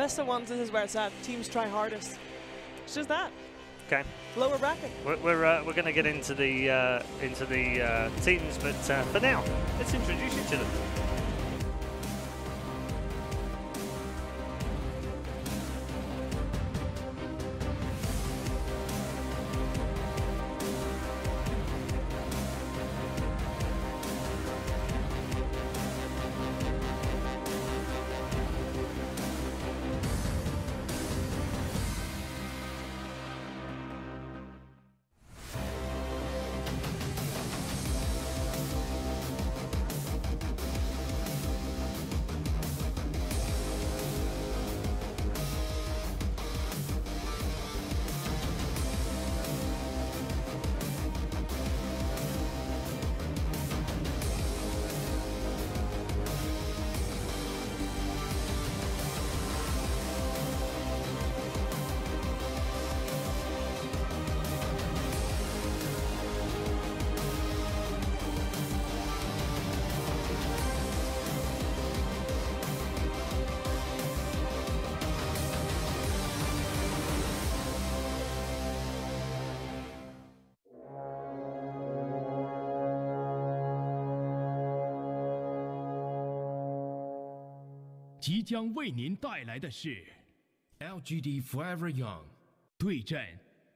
best of ones, this is where it's at. Teams try hardest. It's just that. Okay. Lower bracket. We're going to get into the teams, but for now, let's introduce you to them.即将为您带来的是 LGD Forever Young 对阵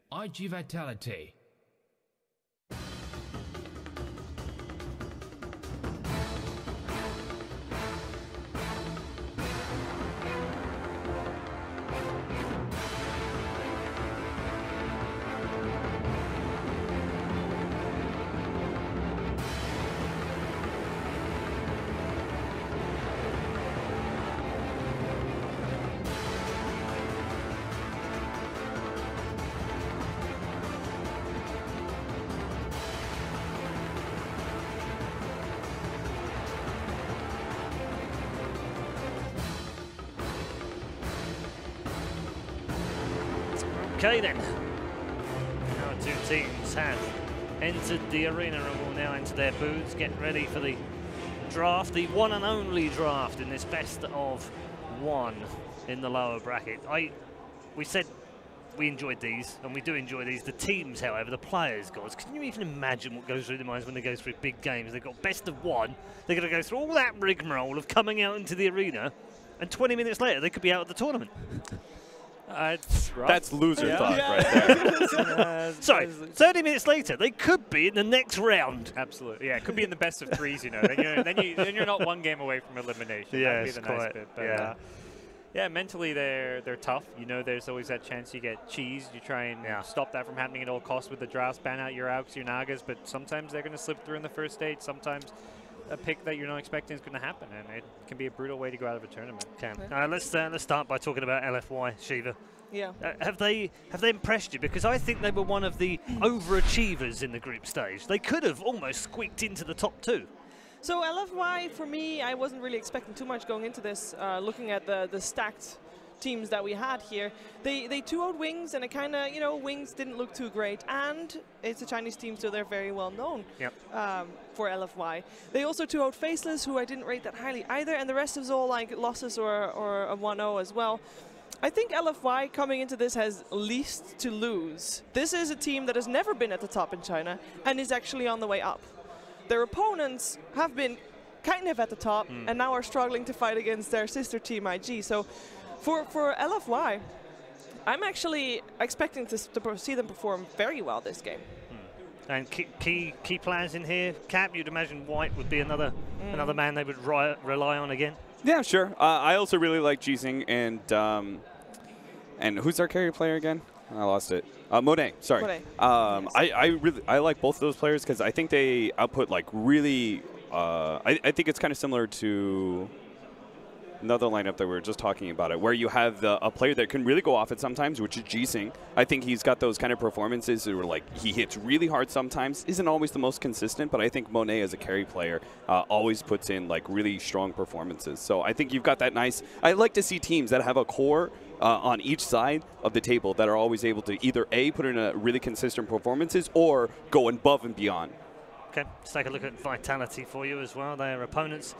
IG Vitality。Okay then, our two teams have entered the arena and will now enter their booths, getting ready for the draft, the one and only draft in this best of one in the lower bracket. We said we enjoyed these, and we do enjoy these. The teams, however, the players, guys, can you even imagine what goes through their minds when they go through big games? They've got best of one, they're going to go through all that rigmarole of coming out into the arena, and 20 minutes later they could be out of the tournament. That's loser thought right there. Sorry, 30 minutes later, they could be in the next round. Absolutely, yeah. It could be in the best of threes, you know. Then you're not one game away from elimination. Yeah, that'd be the nice bit. But, yeah, mentally they're tough. You know, there's always that chance you get cheesed. You try and stop that from happening at all costs with the drafts, ban out your Auks, your Nagas, but sometimes they're going to slip through in the first stage. Sometimes a pick that you're not expecting is going to happen, and it can be a brutal way to go out of a tournament. Okay. Let's start by talking about LFY, Shiva. Yeah. Have they impressed you? Because I think they were one of the overachievers in the group stage. They could have almost squeaked into the top two. So LFY, for me, I wasn't really expecting too much going into this. Looking at the stacked teams that we had here, they 2-0'd Wings, and it kind of, you know, Wings didn't look too great, and it's a Chinese team, so they're very well known. Yep. For LFY. They also 2-0'd Faceless, who I didn't rate that highly either, and the rest is all like losses or a 1-0 as well. I think LFY coming into this has least to lose. This is a team that has never been at the top in China and is actually on the way up. Their opponents have been kind of at the top and now are struggling to fight against their sister team IG. So for LFY, I'm actually expecting to see them perform very well this game. And key players in here, Cap, you'd imagine White would be another man they would rely on again. Yeah, sure. I also really like Jising and who's our carry player again? I lost it. Monet, sorry. Monet. Yes. I like both of those players because I think they output like really. I think it's kind of similar to another lineup that we were just talking about it, where you have a player that can really go off it sometimes, which is Jising. I think he's got those kind of performances that were like he hits really hard sometimes, isn't always the most consistent, but I think Monet as a carry player always puts in like really strong performances. So I think you've got that nice. I like to see teams that have a core on each side of the table that are always able to either A, put in a really consistent performances or go above and beyond. Okay, let's take a look at Vitality for you as well. Their opponents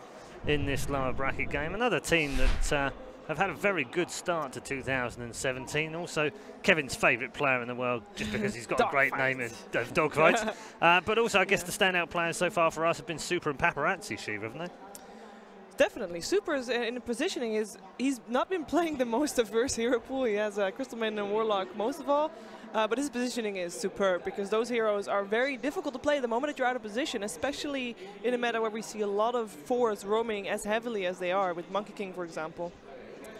in this lower bracket game. Another team that have had a very good start to 2017. Also, Kevin's favourite player in the world, just because he's got a great name of dogfights. But also, I guess the standout players so far for us have been Super and Paparazzi, Shiva, haven't they? Definitely. Super's in positioning he's not been playing the most diverse hero pool. He has Crystal Maiden and Warlock most of all. But his positioning is superb because those heroes are very difficult to play the moment that you're out of position, especially in a meta where we see a lot of fours roaming as heavily as they are, with Monkey King, for example.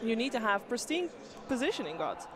You need to have pristine positioning, gods.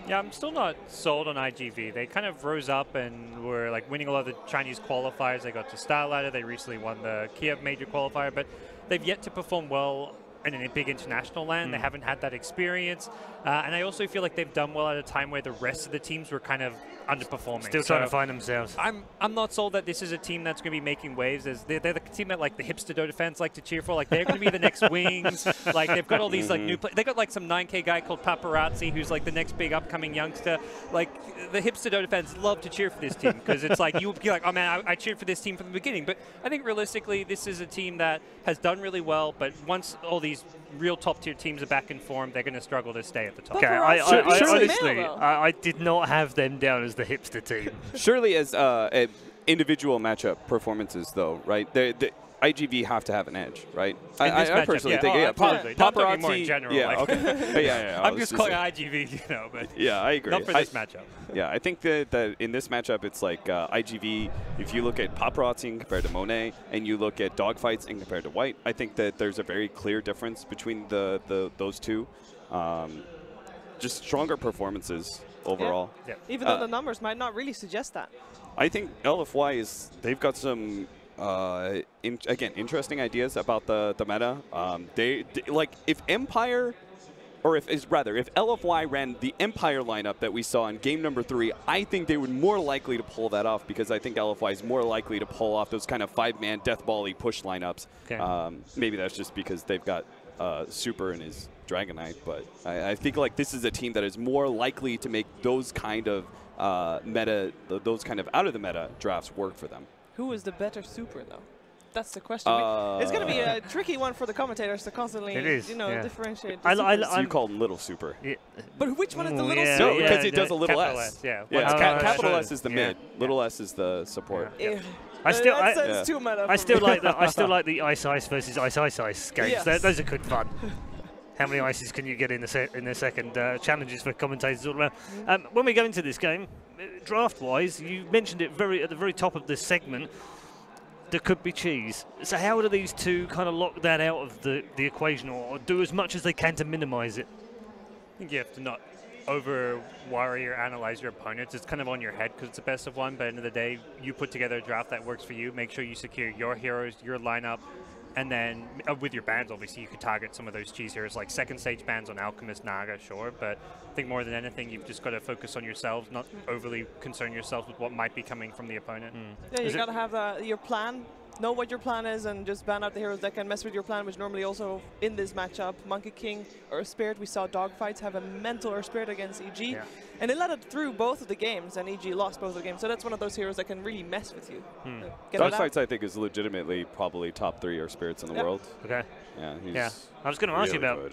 Yeah, I'm still not sold on IG.v. They kind of rose up and were like winning a lot of the Chinese qualifiers. They got to Style Ladder. They recently won the Kiev major qualifier, but they've yet to perform well in a big international land. They haven't had that experience. And I also feel like they've done well at a time where the rest of the teams were kind of underperforming. Still trying to find themselves. I'm not sold that this is a team that's going to be making waves. They're the team that like the hipster Dota fans like to cheer for. Like they're going to be the next Wings. Like they've got all these like new players. They got like some 9K guy called Paparazzi who's like the next big upcoming youngster. Like the hipster Dota fans love to cheer for this team because it's like you'll be like, oh man, I cheered for this team from the beginning. But I think realistically, this is a team that has done really well. But once all these real top tier teams are back in form, they're going to struggle to stay at the top. Okay, I honestly, I did not have them down as the hipster team. Surely as individual matchup performances, though, right? The IG.v have to have an edge, right? I personally think, Paparazzi more in general. Yeah, like okay. I'm just calling IG.v, you know, but yeah, I agree. Not for this matchup. Yeah, I think that in this matchup, it's like IG.v, if you look at Paparazzi compared to Monet, and you look at Dogfights and compared to White, I think that there's a very clear difference between those two. Just stronger performances overall. Yeah. Even though the numbers might not really suggest that. I think LFY they've got some again, interesting ideas about the meta. They like if Empire, or if LFY ran the Empire lineup that we saw in game number 3, I think they would more likely to pull that off because I think LFY is more likely to pull off those kind of 5-man death ball-y push lineups. Okay. Maybe that's just because they've got Super and his Dragon Knight, but I think like this is a team that is more likely to make those kind of those kind of out of the meta drafts work for them. Who is the better Super though? That's the question. It's going to be a tricky one for the commentators to constantly, differentiate. You call him Little Super. Yeah. But which one is the Little Super? No, because it does a little S. Capital S is the mid. Yeah. Little S is the support. Yeah. I still like the Ice versus Ice games. Yes. Those are good fun. How many ices can you get in the second? Challenges for commentators all around. When we go into this game, draft-wise, you mentioned it at the very top of this segment. There could be cheese. So how do these two kind of lock that out of the equation, or do as much as they can to minimize it? I think you have to not over-worry or analyze your opponents. It's kind of on your head because it's a best of one, but at the end of the day, you put together a draft that works for you. Make sure you secure your heroes, your lineup, and then with your bans, obviously, you could target some of those cheese heroes, like second stage bans on Alchemist, Naga, sure, but I think more than anything, you've just got to focus on yourselves, not overly concern yourselves with what might be coming from the opponent. Yeah, you got to have your plan, know what your plan is, and just ban out the heroes that can mess with your plan, which normally also in this matchup, Monkey King or Spirit, we saw Dogfights have a mental or Spirit against EG, and they let it through both of the games, and EG lost both of the games, so that's one of those heroes that can really mess with you. Dogfights, I think, is legitimately probably top 3 or Spirits in the world. Okay. Yeah, I was going to ask you about,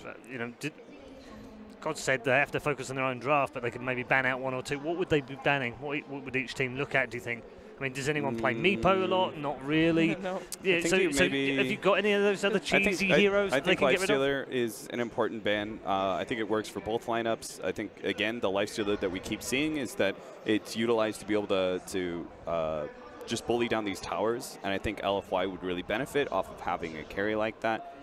God said they have to focus on their own draft, but they could maybe ban out 1 or 2. What would they be banning? What would each team look at, do you think? I mean, does anyone play Meepo a lot? Not really. No. Yeah, so have you got any of those other cheesy heroes? I think Lifestealer is an important ban. I think it works for both lineups. I think, again, the Lifestealer that we keep seeing is that it's utilized to be able to just bully down these towers, and I think LFY would really benefit off of having a carry like that.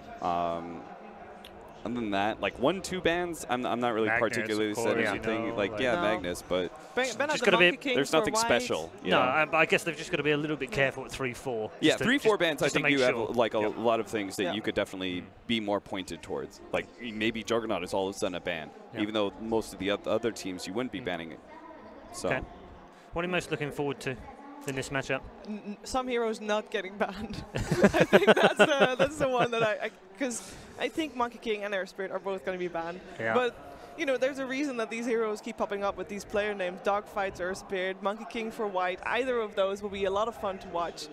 Other than that, like 1-2 bans, I'm not really Magnus, particularly said anything. Magnus, but there's nothing special. No, I guess they've just got to be a little bit careful at 3-4. Yeah, 3-4 bans. I think you have like a lot of things that you could definitely be more pointed towards. Like maybe Juggernaut is all of a sudden a ban, even though most of the other teams you wouldn't be banning it. So, what are you most looking forward to in this matchup? Some heroes not getting banned. I think that's the one that because I think Monkey King and Air Spirit are both going to be banned. Yeah. But there's a reason that these heroes keep popping up with these player names: Dogfights, Air Spirit, Monkey King for White. Either of those will be a lot of fun to watch.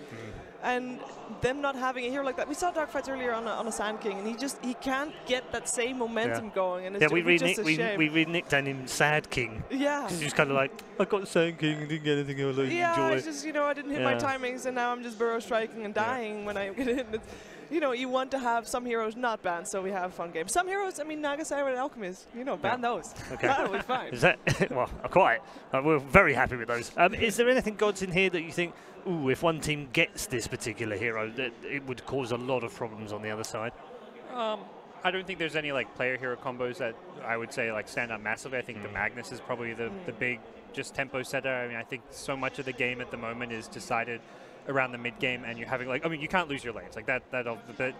and them not having a hero like that. We saw Darkfights earlier on a Sand King, and he can't get that same momentum going, and it's just a shame. We re-nicked him Sad King. Yeah. He's kind of like, I got the Sand King and didn't get anything else. Yeah, it's just, you know, I didn't hit my timings, and now I'm just burrow striking and dying when I get hit. You know, you want to have some heroes not banned, so we have fun games. Some heroes, I mean, Nagasira and Alchemist, you know, ban those. Okay. That'll be fine. Is that, well, quite. We're very happy with those. Is there anything, Gods, in here that you think, ooh, if one team gets this particular hero, that it would cause a lot of problems on the other side? I don't think there's any like player hero combos that I would say like stand out massively. I think the Magnus is probably the big just tempo setter. I mean, I think so much of the game at the moment is decided around the mid game, and you're having like, I mean, you can't lose your lanes like that. But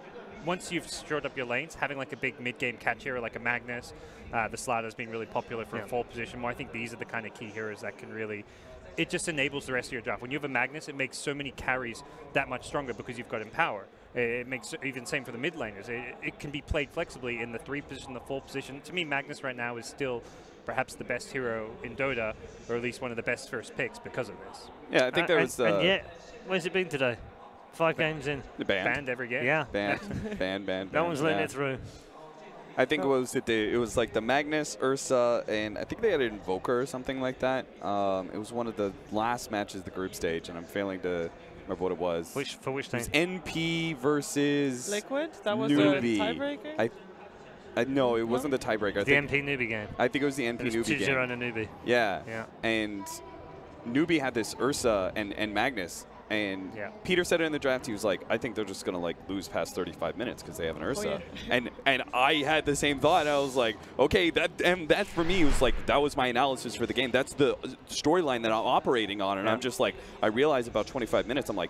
once you've shored up your lanes, having like a big mid game catch hero like a Magnus, the Slider's been really popular for a 4 position. Well, I think these are the kind of key heroes that can really. It just enables the rest of your draft. When you have a Magnus, it makes so many carries that much stronger because you've got Empower. It makes even same for the mid laners. It can be played flexibly in the 3 position, the 4 position. To me, Magnus right now is still perhaps the best hero in Dota, or at least one of the best first picks because of this. Yeah, I think there was. And yet, where's it been today? 5 games in. Banned every game. Yeah. Banned. No one's letting it through. I think it was like the Magnus, Ursa, and I think they had an Invoker or something like that. It was one of the last matches of the group stage, and I'm failing to remember what it was. For which team? It was NP versus Liquid? That was Newbie. the tiebreaker? No, it wasn't the tiebreaker. The NP Newbie game. I think it was the NP Newbie game. 2-0 and a Newbie. Yeah. And Newbie had this Ursa and Magnus. And Peter said it in the draft. He was like, I think they're just going to like lose past 35 minutes because they have an Ursa. And I had the same thought. I was like, okay, that for me was like, that was my analysis for the game. That's the storyline that I'm operating on. And I'm just like, I realized about 25 minutes, I'm like,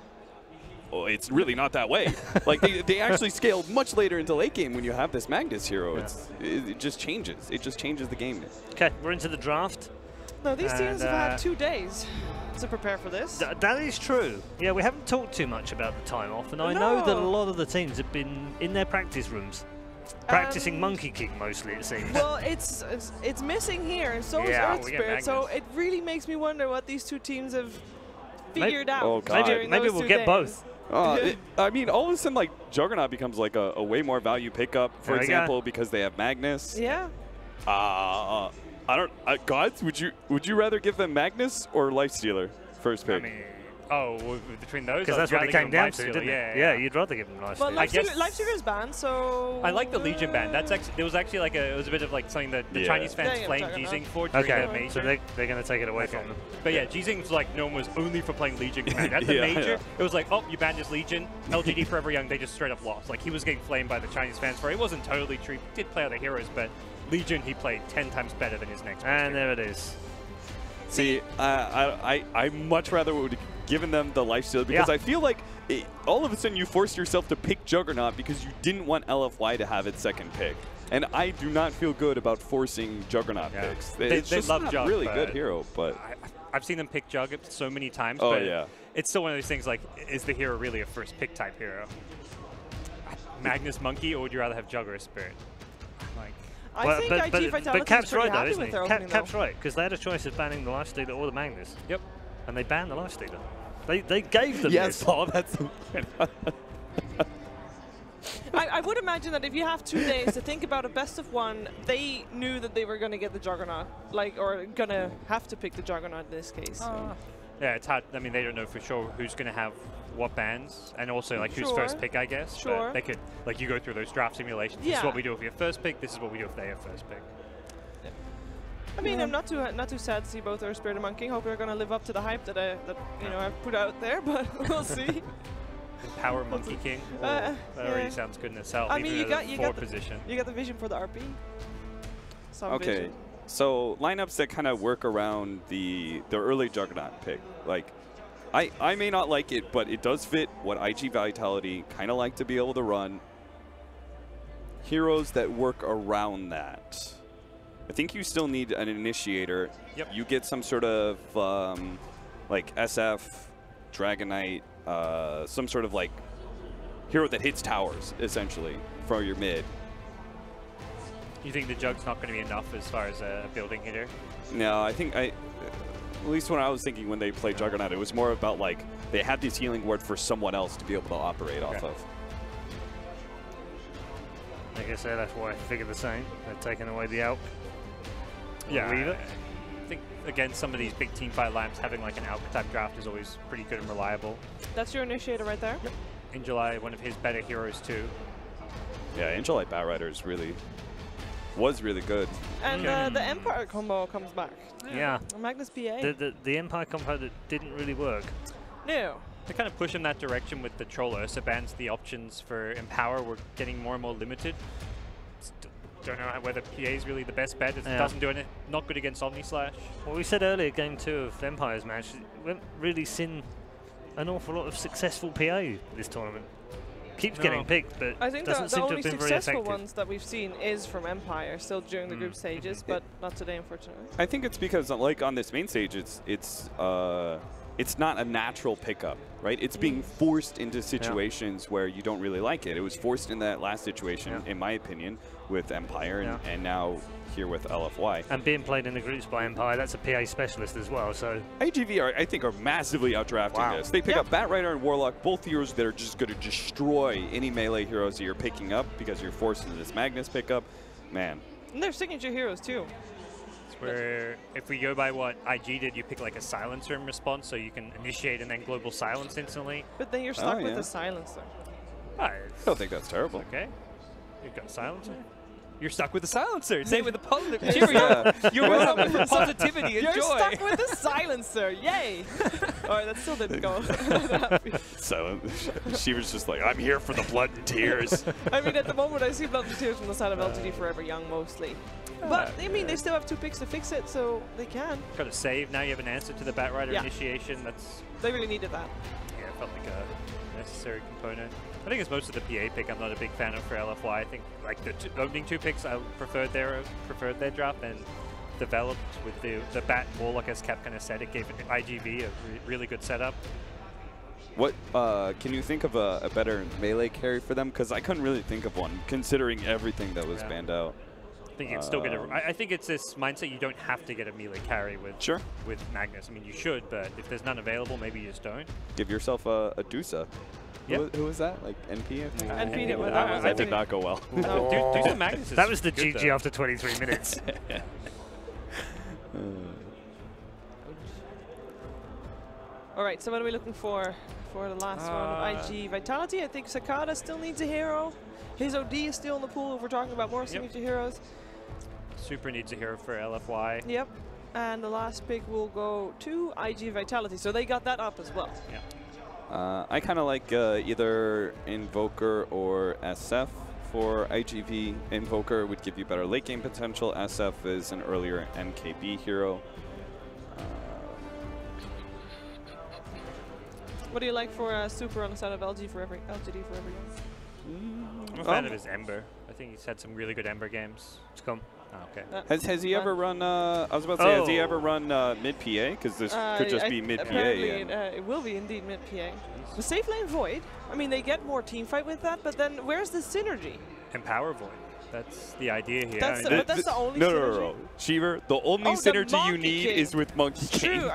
oh, it's really not that way. Like they actually scale much later into late game when you have this Magnus hero. It just changes. It just changes the game. Okay, we're into the draft. No, these teams have had 2 days to prepare for this. That is true. Yeah, we haven't talked too much about the time off, and I know that a lot of the teams have been in their practice rooms, practicing Monkey King mostly, it seems. Well, it's missing here, and so is Earth Spirit, so it really makes me wonder what these 2 teams have figured out. Oh, God. Maybe we'll get both. I mean, all of a sudden, like, Juggernaut becomes like a way more value pickup, for example, because they have Magnus. Yeah. I don't. Gods, would you rather give them Magnus or Lifestealer first pick? I mean, between those, because that's what it came down to, didn't it? Yeah, you'd rather give them Lifestealer. But Lifestealer is banned, so. I like the Legion ban. That's actually there was actually like it was a bit of like something that the Chinese fans flamed Jizing for during the major. So they're going to take it away from them. But yeah, Jizing was like known was only for playing Legion command. At the major, it was like, oh, you banned his Legion. LGD Forever Young, they just straight up lost. Like he was getting flamed by the Chinese fans for it. It wasn't totally true. He did play other heroes, but Legion he played 10 times better than his next. And there it is. See, I much rather would have given them the Lifestealer because I feel like all of a sudden you forced yourself to pick Juggernaut because you didn't want LFY to have its second pick. And I do not feel good about forcing Juggernaut picks. It's just love not Jug, really good hero, but I've seen them pick Jug so many times. Oh, but yeah. It's still one of those things like, is the hero really a first pick type hero? Magnus Monkey, or would you rather have Jug or a Spirit? Like, I think IG Vitality but Cap's is pretty right though, happy isn't with he? their opening, Cap's right, because they had a choice of banning the Lifestealer or the Magnus. Yep. And they banned the Lifestealer. They gave them yes, this. Paul, that's. I would imagine that if you have 2 days to think about a best of 1, they knew that they were going to get the Juggernaut, or going to have to pick the Juggernaut in this case. Yeah, it's hard. I mean, they don't know for sure who's going to have what bans, and also like who's first pick, I guess. Sure. But they could, like, you go through those draft simulations. This is what we do if you have first pick. This is what we do if they have first pick. I mean, I'm not too sad to see both Earth Spirit and Monkey King. Hope they're going to live up to the hype that I've put out there, but we'll see. Power Monkey King. That already sounds good in itself. I mean, you got the vision for the RP. Okay, so lineups that kind of work around the early Juggernaut pick. Like, I may not like it, but it does fit what IG Vitality kind of like to be able to run. Heroes that work around that. I think you still need an initiator. Yep. You get some sort of like SF, Dragon Knight, some sort of like hero that hits towers, essentially, for your mid. You think the Jug's not going to be enough as far as a building hitter? No, I think at least when I was thinking when they played Juggernaut, it was more about like they had this healing ward for someone else to be able to operate off of. I guess LFY figured the same. They've taken away the Alp. Yeah, Leave it. I think against some of these big team fight lamps, having like an Alp type draft is always pretty good and reliable. That's your initiator right there. Yep. In July, one of his better heroes too. Yeah, Angelite Batrider was really good. And the Empire combo comes back. Yeah. Magnus PA. The Empire combo that didn't really work. No. They kind of push in that direction with the Troll Ursa bans. The options for Empower were getting more and more limited. Don't know whether PA is really the best bet. It doesn't do it. Not good against Omni Slash. Well, we said earlier, Game 2 of Empire's match, we haven't really seen an awful lot of successful PA this tournament. Keeps getting picked, but I think doesn't the seem to only have been very successful effective. ones that we've seen is from Empire, still during the group stages, but not today, unfortunately. I think it's because, like on this main stage, it's not a natural pickup, right? It's being forced into situations where you don't really like it. It was forced in that last situation, in my opinion, with Empire, and now here with LFY. And being played in the groups by Empire, that's a PA specialist as well. So IG.v, I think, are massively outdrafting this. They pick up Batrider and Warlock, both heroes that are just going to destroy any melee heroes that you're picking up because you're forced into this Magnus pickup. Man. And they're signature heroes, too. Where if we go by what IG did, you pick like a silencer in response, so you can initiate and then global silence instantly. But then you're stuck with a silencer. I don't think that's terrible. Okay. You've got a silencer. You're stuck with a silencer. Say it with a positive. Cheerio. You're with positivity and You're joy. stuck with a silencer. Yay. All right, that still didn't go. So she was just like, I'm here for the blood and tears. I mean, at the moment, I see blood and tears from the side of LGD Forever Young mostly. But, I mean, they still have 2 picks to fix it, so they can. Got a save. Now you have an answer to the Batrider initiation. They really needed that. Yeah, it felt like a necessary component. I think it's most of the PA pick I'm not a big fan of for LFY. I think like the opening 2 picks I preferred their draft and developed with the Bat Warlock as Cap kind of said. It gave IG.v a really good setup. What can you think of a better melee carry for them? Because I couldn't really think of one, considering everything that was banned out. I think you can still get I think it's this mindset you don't have to get a melee carry with with Magnus. I mean, you should, but if there's none available, maybe you just don't. Give yourself a Dusa. Yep. Who was that? Like NP? NP did that did not go well. Dusa Magnus is that was the good, GG though. after 23 minutes. All right, so what are we looking for the last one? IG Vitality. I think Sakata still needs a hero. His OD is still in the pool if we're talking about more signature heroes. Super needs a hero for LFY. Yep. And the last pick will go to IG Vitality. So they got that up as well. Yeah. I kind of like either Invoker or SF for IG.v. Invoker would give you better late game potential. SF is an earlier MKB hero. What do you like for Super on the side of LGD Forever I'm a fan of his Ember. I think he's had some really good Ember games. It's come. Oh, okay. Has he ever run? I was about to say, has he ever run mid PA? Because this could just be mid PA. Apparently, it will be indeed mid PA. The safe lane Void. I mean, they get more team fight with that, but then where's the synergy? Empower Void. That's the idea here. That's the only synergy. No. Shiver, the only synergy you need is with Monkey King. True.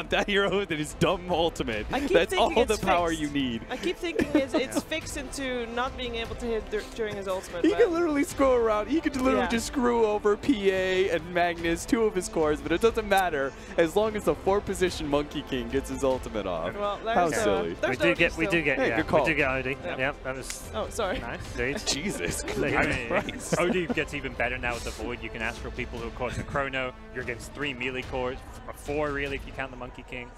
That hero that is dumb ultimate. That's all the power you need. I keep thinking it's fixed into not being able to hit during his ultimate. He can literally screw around. He could literally just screw over PA and Magnus, 2 of his cores, but it doesn't matter as long as the 4-position Monkey King gets his ultimate off. Well, how silly. We do get OD. Yep. Yeah, that was. Oh, sorry. Nice. Jesus. OD gets even better now with the Void. You can astral people who are caught in the Chrono. You're against 3 melee cores, 4 really if you count the Monkey King.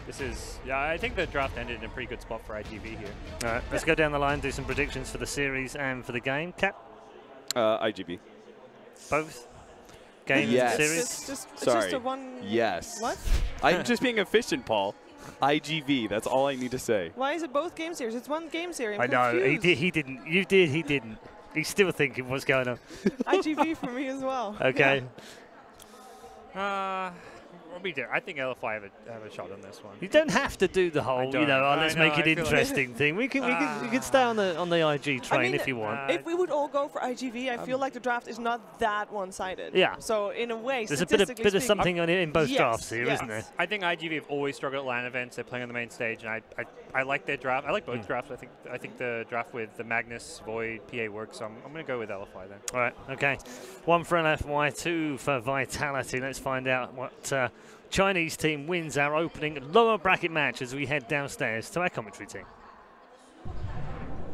This is, I think the draft ended in a pretty good spot for IG.v here. All right, let's go down the line, do some predictions for the series and for the game. Cap? IG.v. Both? Game yes. series? Just a one. Yes. What? I'm just being efficient, Paul. IG.v. That's all I need to say. Why is it both game series? It's one game series. I know. He didn't. You did. He didn't. He's still thinking what's going on. IG.v for me as well. Okay. I'm I think LFY have a shot on this one. You don't have to do the whole, you know, let's make it interesting thing. We can stay on the IG train if you want. If we would all go for IG.v, I feel like the draft is not that one-sided. Yeah. So in a way, there's a bit of something in both drafts here, isn't there? I think IG.v have always struggled at LAN events. They're playing on the main stage, and I like their draft. I like both drafts. I think the draft with the Magnus, Void, PA works. So I'm going to go with LFY then. All right. Okay. 1 for LFY, 2 for Vitality. Let's find out what Chinese team wins our opening lower bracket match as we head downstairs to our commentary team.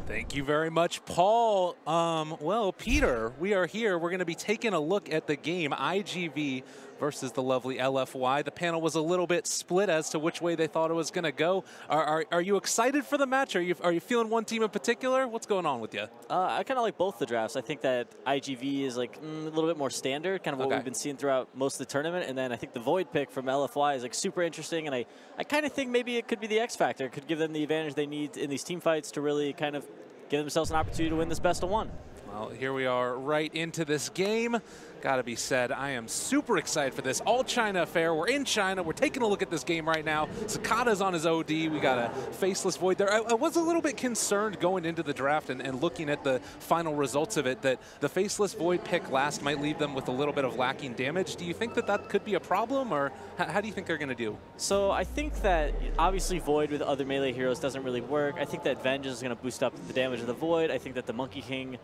Thank you very much, Paul. Well, Peter, we are here. We're going to be taking a look at the game, IG.v versus the lovely LFY. The panel was a little bit split as to which way they thought it was going to go. Are you excited for the match? Are you feeling one team in particular? What's going on with you? I kind of like both the drafts. I think that IG.v is like a little bit more standard, kind of what we've been seeing throughout most of the tournament. And then I think the Void pick from LFY is like super interesting. And I kind of think maybe it could be the X factor. It could give them the advantage they need in these team fights to really kind of give themselves an opportunity to win this best of 1. Well, here we are right into this game. Gotta be said, I am super excited for this. All China affair. We're in China. We're taking a look at this game right now. Sakata's on his OD. We got a faceless Void there. I was a little bit concerned going into the draft and looking at the final results of it that the faceless Void pick last might leave them with a little bit of lacking damage. Do you think that that could be a problem, or how do you think they're going to do? So I think that obviously Void with other melee heroes doesn't really work. I think that Vengeance is going to boost up the damage of the Void. I think that the Monkey King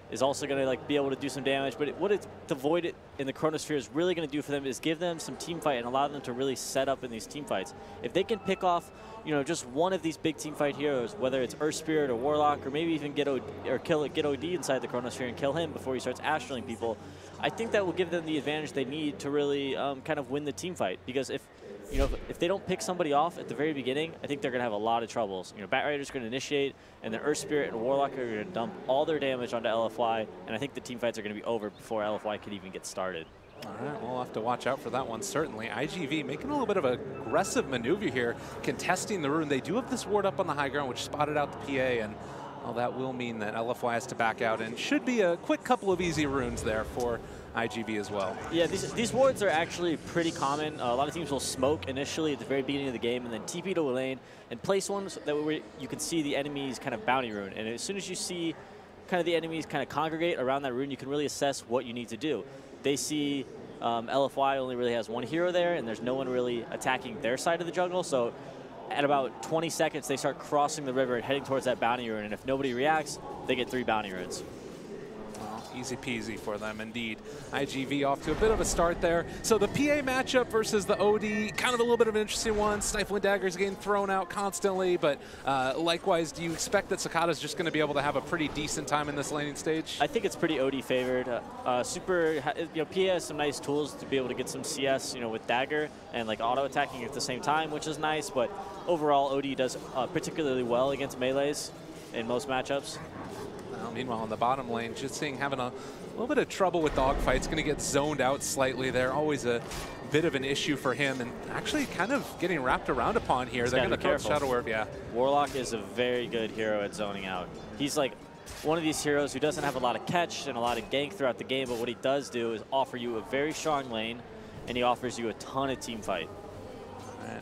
is also going to like be able to do some damage, but the Void in the Chronosphere is really going to do for them is give them some team fight and allow them to really set up in these team fights. If they can pick off, you know, just one of these big team fight heroes, whether it's Earth Spirit or Warlock, or maybe even get OD inside the Chronosphere and kill him before he starts astraling people, I think that will give them the advantage they need to really kind of win the team fight. Because if they don't pick somebody off at the very beginning, I think they're going to have a lot of troubles. You know, Batrider's going to initiate, and then Earth Spirit and Warlock are going to dump all their damage onto LFY, and I think the team fights are going to be over before LFY could even get started. All right, we'll have to watch out for that one, certainly. IG.v making a little bit of an aggressive maneuver here, contesting the rune. They do have this ward up on the high ground, which spotted out the PA, and well, that will mean that LFY has to back out, and should be a quick couple of easy runes there for IG.v as well. Yeah, these wards are actually pretty common. A lot of teams will smoke initially at the very beginning of the game and then TP to a lane and place one so that way you can see the enemy's kind of bounty rune. And as soon as you see kind of the enemies kind of congregate around that rune, you can really assess what you need to do. They see LFY only really has one hero there, and there's no one really attacking their side of the jungle. So at about 20 seconds, they start crossing the river and heading towards that bounty rune. And if nobody reacts, they get 3 bounty runes. Easy peasy for them, indeed. IG.v off to a bit of a start there. So the PA matchup versus the OD, kind of a little bit of an interesting one. Stifling Daggers getting thrown out constantly, but likewise, do you expect that Sakata's just going to be able to have a pretty decent time in this laning stage? I think it's pretty OD favored. PA has some nice tools to be able to get some CS, with Dagger and like auto attacking at the same time, which is nice. But overall, OD does particularly well against melees in most matchups. Meanwhile, in the bottom lane, just seeing having a little bit of trouble with dogfights, going to get zoned out slightly there. Always a bit of an issue for him, and actually kind of getting wrapped around upon here. They're going to throw Shadow Word, yeah. Warlock is a very good hero at zoning out. He's like one of these heroes who doesn't have a lot of catch and a lot of gank throughout the game, but what he does do is offer you a very strong lane, and he offers you a ton of team fight. All right.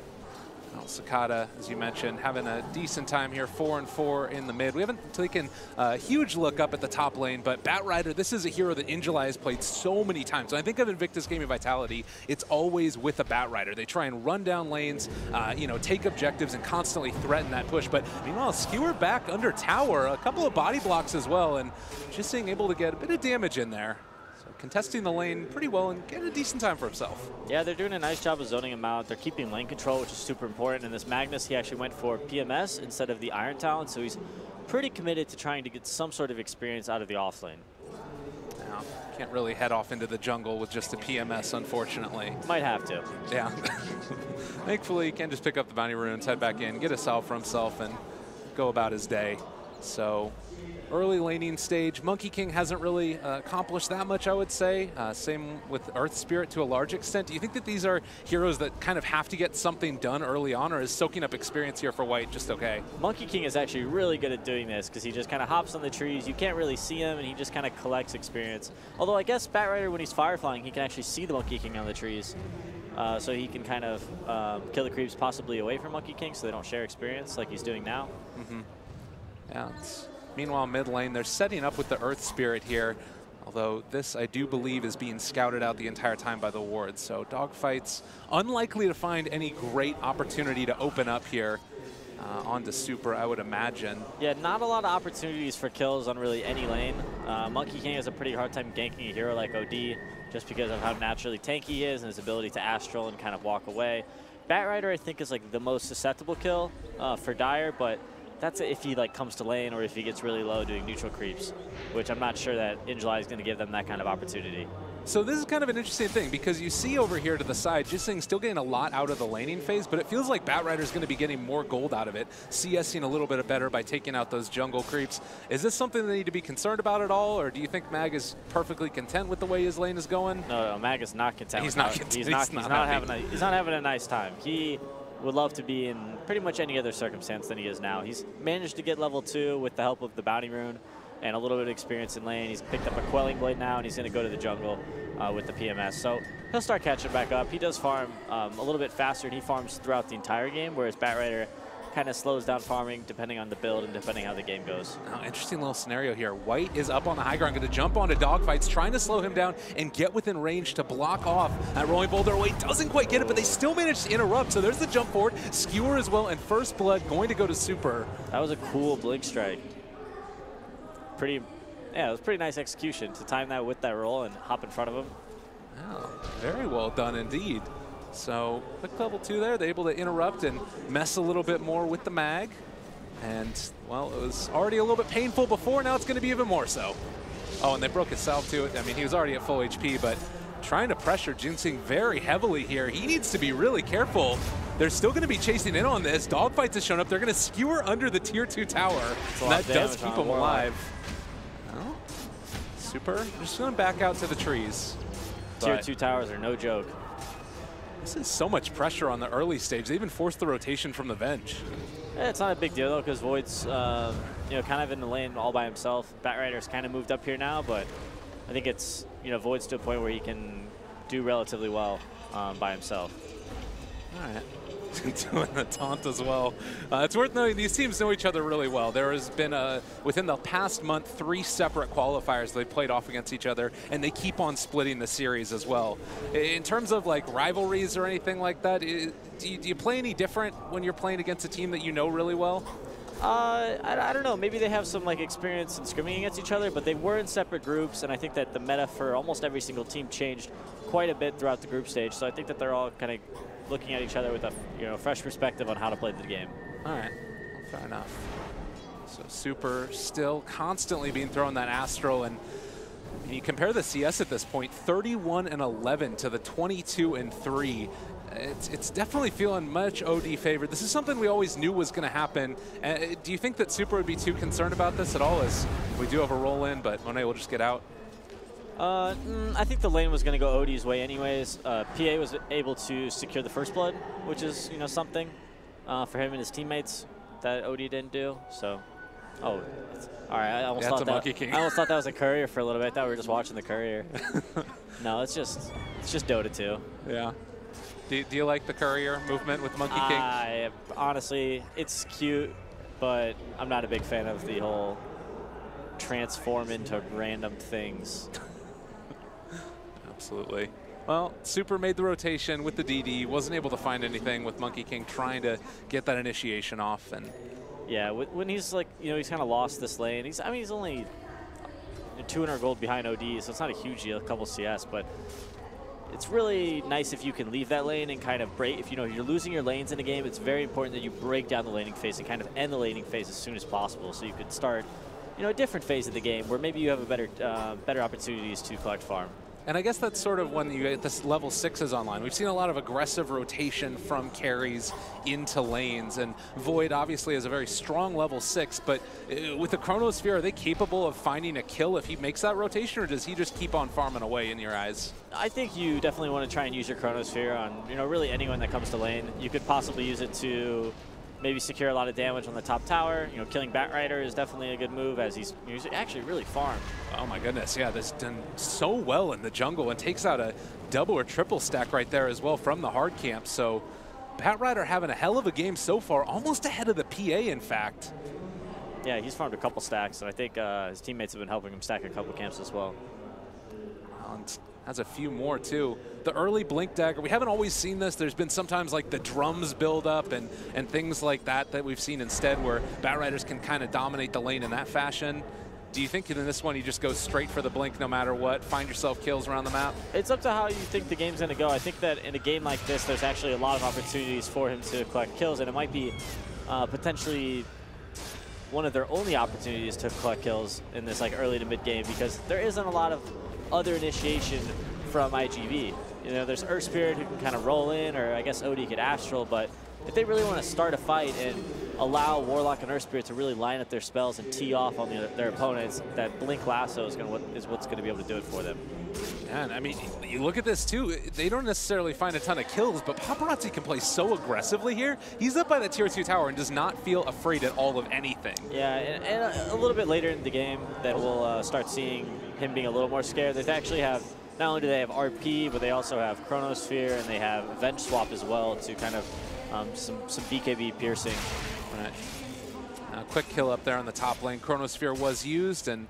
Well, Sakata, as you mentioned, having a decent time here, 4-4 in the mid. We haven't taken a huge look up at the top lane, but Batrider, this is a hero that Injali has played so many times. When I think of Invictus Gaming Vitality, it's always with a Batrider. They try and run down lanes, take objectives and constantly threaten that push. But meanwhile, Skewer back under tower, a couple of body blocks as well, and just being able to get a bit of damage in there. Contesting the lane pretty well and getting a decent time for himself. Yeah, they're doing a nice job of zoning him out. They're keeping lane control, which is super important. And this Magnus, he actually went for PMS instead of the Iron Talon, so he's pretty committed to trying to get some sort of experience out of the off lane. Now, can't really head off into the jungle with just a PMS, unfortunately. Might have to. Yeah. Thankfully, he can just pick up the bounty runes, head back in, get a salve for himself, and go about his day. So early laning stage. Monkey King hasn't really accomplished that much, I would say. Same with Earth Spirit to a large extent. Do you think that these are heroes that kind of have to get something done early on, or is soaking up experience here for White just okay? Monkey King is actually really good at doing this because he just kind of hops on the trees. You can't really see him, and he just kind of collects experience. Although I guess Batrider, when he's fire flying, he can actually see the Monkey King on the trees. So he can kind of kill the creeps possibly away from Monkey King so they don't share experience like he's doing now. Yeah. Meanwhile, mid lane, they're setting up with the Earth Spirit here. Although this, I do believe, is being scouted out the entire time by the wards. So dogfights, unlikely to find any great opportunity to open up here onto Super, I would imagine. Yeah, not a lot of opportunities for kills on really any lane. Monkey King has a pretty hard time ganking a hero like OD just because of how naturally tanky he is and his ability to astral and kind of walk away. Batrider, I think, is like the most susceptible kill for Dire, but that's if he like comes to lane or if he gets really low doing neutral creeps, which I'm not sure that Injuli is going to give them that kind of opportunity. So this is kind of an interesting thing because you see over here to the side, Jising still getting a lot out of the laning phase, but it feels like Batrider is going to be getting more gold out of it, CSing a little bit better by taking out those jungle creeps. Is this something they need to be concerned about at all, or do you think Mag is perfectly content with the way his lane is going? No, Mag is not content. He's not content. He's not having a nice time. He would love to be in pretty much any other circumstance than he is now. He's managed to get level 2 with the help of the bounty rune and a little bit of experience in lane. He's picked up a Quelling Blade now, and he's going to go to the jungle with the PMS. So he'll start catching back up. He does farm a little bit faster, and he farms throughout the entire game, whereas Batrider kind of slows down farming depending on the build and depending how the game goes. Interesting little scenario here. White is up on the high ground, going to jump onto dogfights, trying to slow him down and get within range to block off that rolling boulder. White doesn't quite get it, but they still manage to interrupt. So there's the jump forward, skewer as well, and first blood going to go to Super. That was a cool blink strike. Yeah, it was pretty nice execution to time that with that roll and hop in front of him. Oh, very well done indeed. So quick level 2 there, they're able to interrupt and mess a little bit more with the mag. And, well, it was already a little bit painful before, now it's going to be even more so. Oh, and they broke his salve too. I mean, he was already at full HP, but trying to pressure Ginseng very heavily here. He needs to be really careful. They're still going to be chasing in on this. Dogfights has shown up. They're going to skewer under the tier 2 tower. And that does keep him alive. Well, Super just going to back out to the trees. Tier 2 towers are no joke. This is so much pressure on the early stage. They even forced the rotation from the bench. Yeah, it's not a big deal though, because Void's kind of in the lane all by himself. Batrider's kind of moved up here now, but I think it's Void's to a point where he can do relatively well by himself. All right. Doing the taunt as well. It's worth noting these teams know each other really well. There has been, within the past month, 3 separate qualifiers they played off against each other, and they keep on splitting the series as well. In terms of like rivalries or anything like that, do you play any different when you're playing against a team that you know really well? I don't know. Maybe they have some like experience in scrimming against each other, but they were in separate groups, and I think that the meta for almost every single team changed quite a bit throughout the group stage. So I think that they're all kind of looking at each other with a fresh perspective on how to play the game. All right, well, fair enough. So Super still constantly being thrown that Astral, and you compare the CS at this point, 31-11 to the 22-3. It's definitely feeling much OD favored. This is something we always knew was going to happen. Do you think that Super would be too concerned about this at all, as we do have a roll in, but Monet will just get out? I think the lane was going to go OD's way anyways. PA was able to secure the first blood, which is something for him and his teammates that OD didn't do. So, all right. I almost thought that was a courier for a little bit. I thought we were just watching the courier. No, it's just Dota 2. Yeah. Do you like the courier movement with Monkey King? Honestly, it's cute, but I'm not a big fan of the whole transform into random things. Absolutely. Well, Super made the rotation with the DD, wasn't able to find anything with Monkey King trying to get that initiation off. And yeah, when he's like, he's kind of lost this lane. He's only 200 gold behind OD, so it's not a huge deal, a couple CS, but it's really nice if you can leave that lane and kind of break. If you're losing your lanes in a game, it's very important that you break down the laning phase and kind of end the laning phase as soon as possible, so you could start a different phase of the game where maybe you have a better opportunities to collect farm. And I guess that's sort of when you get this level 6s online. We've seen a lot of aggressive rotation from carries into lanes, and Void obviously is a very strong level 6, but with the Chronosphere, are they capable of finding a kill if he makes that rotation, or does he just keep on farming away in your eyes? I think you definitely want to try and use your Chronosphere on, you know, really anyone that comes to lane. You could possibly use it to maybe secure a lot of damage on the top tower. You know, killing Batrider is definitely a good move, as he's actually really farmed. Oh my goodness, yeah, this done so well in the jungle and takes out a double or triple stack right there as well from the hard camp. So Batrider having a hell of a game so far, almost ahead of the PA, in fact. Yeah, he's farmed a couple stacks, and I think his teammates have been helping him stack a couple camps as well. And has a few more too. The early Blink Dagger, we haven't always seen this. There's been sometimes like the drums build up and things like that we've seen instead, where Batriders can kind of dominate the lane in that fashion. Do you think in this one you just go straight for the Blink no matter what, find yourself kills around the map? It's up to how you think the game's going to go. I think that in a game like this, there's actually a lot of opportunities for him to collect kills, and it might be potentially one of their only opportunities to collect kills in this like early to mid game, because there isn't a lot of other initiation from IG.v. You know, there's Earth Spirit who can kind of roll in, or I guess Odie could Astral, but if they really want to start a fight and allow Warlock and Earth Spirit to really line up their spells and tee off on their opponents, that Blink Lasso is what's going to be able to do it for them. And I mean, you look at this too, they don't necessarily find a ton of kills, but Paparazzi can play so aggressively here. He's up by the tier 2 tower and does not feel afraid at all of anything. Yeah, and a little bit later in the game that we'll start seeing him being a little more scared. They actually have, not only do they have RP, but they also have Chronosphere, and they have Venge Swap as well to kind of some BKB piercing. Right. Quick kill up there on the top lane. Chronosphere was used, and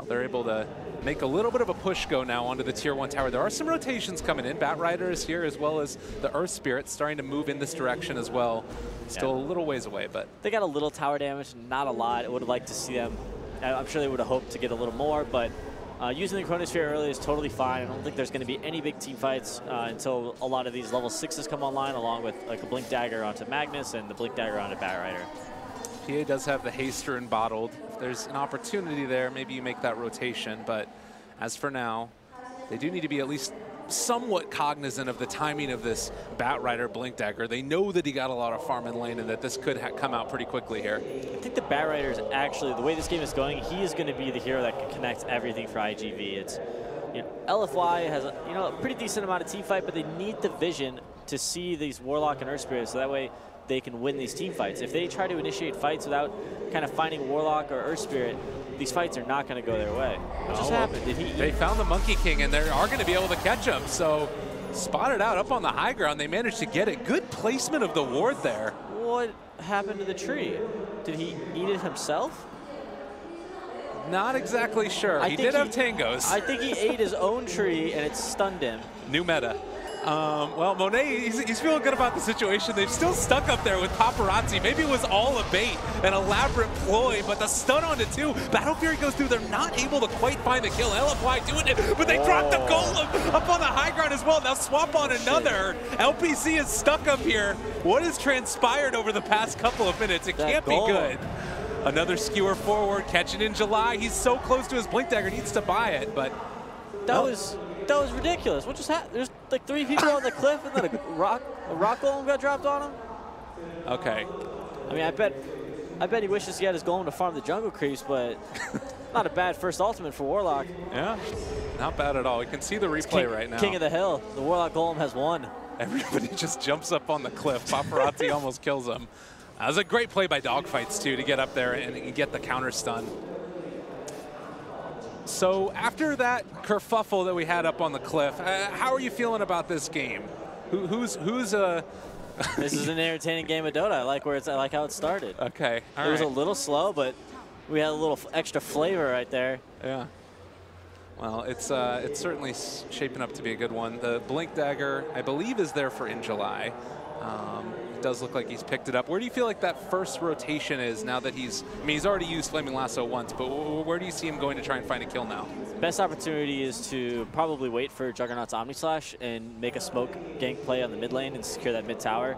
they're able to make a little bit of a push go now onto the tier 1 tower. There are some rotations coming in. Batrider is here, as well as the Earth Spirit starting to move in this direction as well. Still a little ways away, but they got a little tower damage, not a lot. I would have liked to see them. I'm sure they would have hoped to get a little more, but using the Chronosphere early is totally fine. I don't think there's going to be any big team fights until a lot of these level 6s come online, along with like a Blink Dagger onto Magnus and the Blink Dagger onto Batrider. PA does have the Haster and Bottled. If there's an opportunity there, maybe you make that rotation, but as for now, they do need to be at least somewhat cognizant of the timing of this Batrider Blink Dagger. They know that he got a lot of farm in lane and that this could come out pretty quickly here. I think the Batrider is actually, the way this game is going, he is going to be the hero that can connect everything for IG.v. It's, you know, LFY has a pretty decent amount of team fight, but they need the vision to see these Warlock and Earth Spirit, so that way they can win these team fights. If they try to initiate fights without kind of finding Warlock or Earth Spirit, these fights are not going to go their way. What just happened? Did he? They found the Monkey King, and they are going to be able to catch him. So spotted out up on the high ground. They managed to get it. Good placement of the ward there. What happened to the tree? Did he eat it himself? Not exactly sure. He did have tangos. I think he ate his own tree, and it stunned him. New meta. Well, Monet, he's feeling good about the situation. They've still stuck up there with Paparazzi. Maybe it was all a bait, an elaborate ploy, but the stun onto 2. Battle Fury goes through. They're not able to quite find the kill. LFY doing it, but they dropped the golem up on the high ground as well. Now swap on another. LPC is stuck up here. What has transpired over the past couple of minutes? It can't be good. Another skewer forward, catching in July. He's so close to his Blink Dagger, needs to buy it, but that was ridiculous. What just happened? There's like 3 people on the cliff, and then a rock golem got dropped on him. Okay. I mean, I bet he wishes he had his golem to farm the jungle creeps, but not a bad first ultimate for Warlock. Yeah, not bad at all. You can see the replay right now. King of the hill. The Warlock golem has won. Everybody just jumps up on the cliff. Paparazzi almost kills him. That was a great play by Dogfights, too, to get up there and get the counter stun. So after that kerfuffle that we had up on the cliff, how are you feeling about this game? Who's This is an entertaining game of Dota. I like how it started. Okay. It was a little slow, but we had a little extra flavor right there. Yeah. Well, it's certainly shaping up to be a good one. The Blink Dagger, I believe, is there for in July. It does look like he's picked it up. Where do you feel like that first rotation is now that he's already used Flaming Lasso once, but where do you see him going to try and find a kill now? Best opportunity is to probably wait for Juggernaut's Omnislash and make a smoke gank play on the mid lane and secure that mid tower.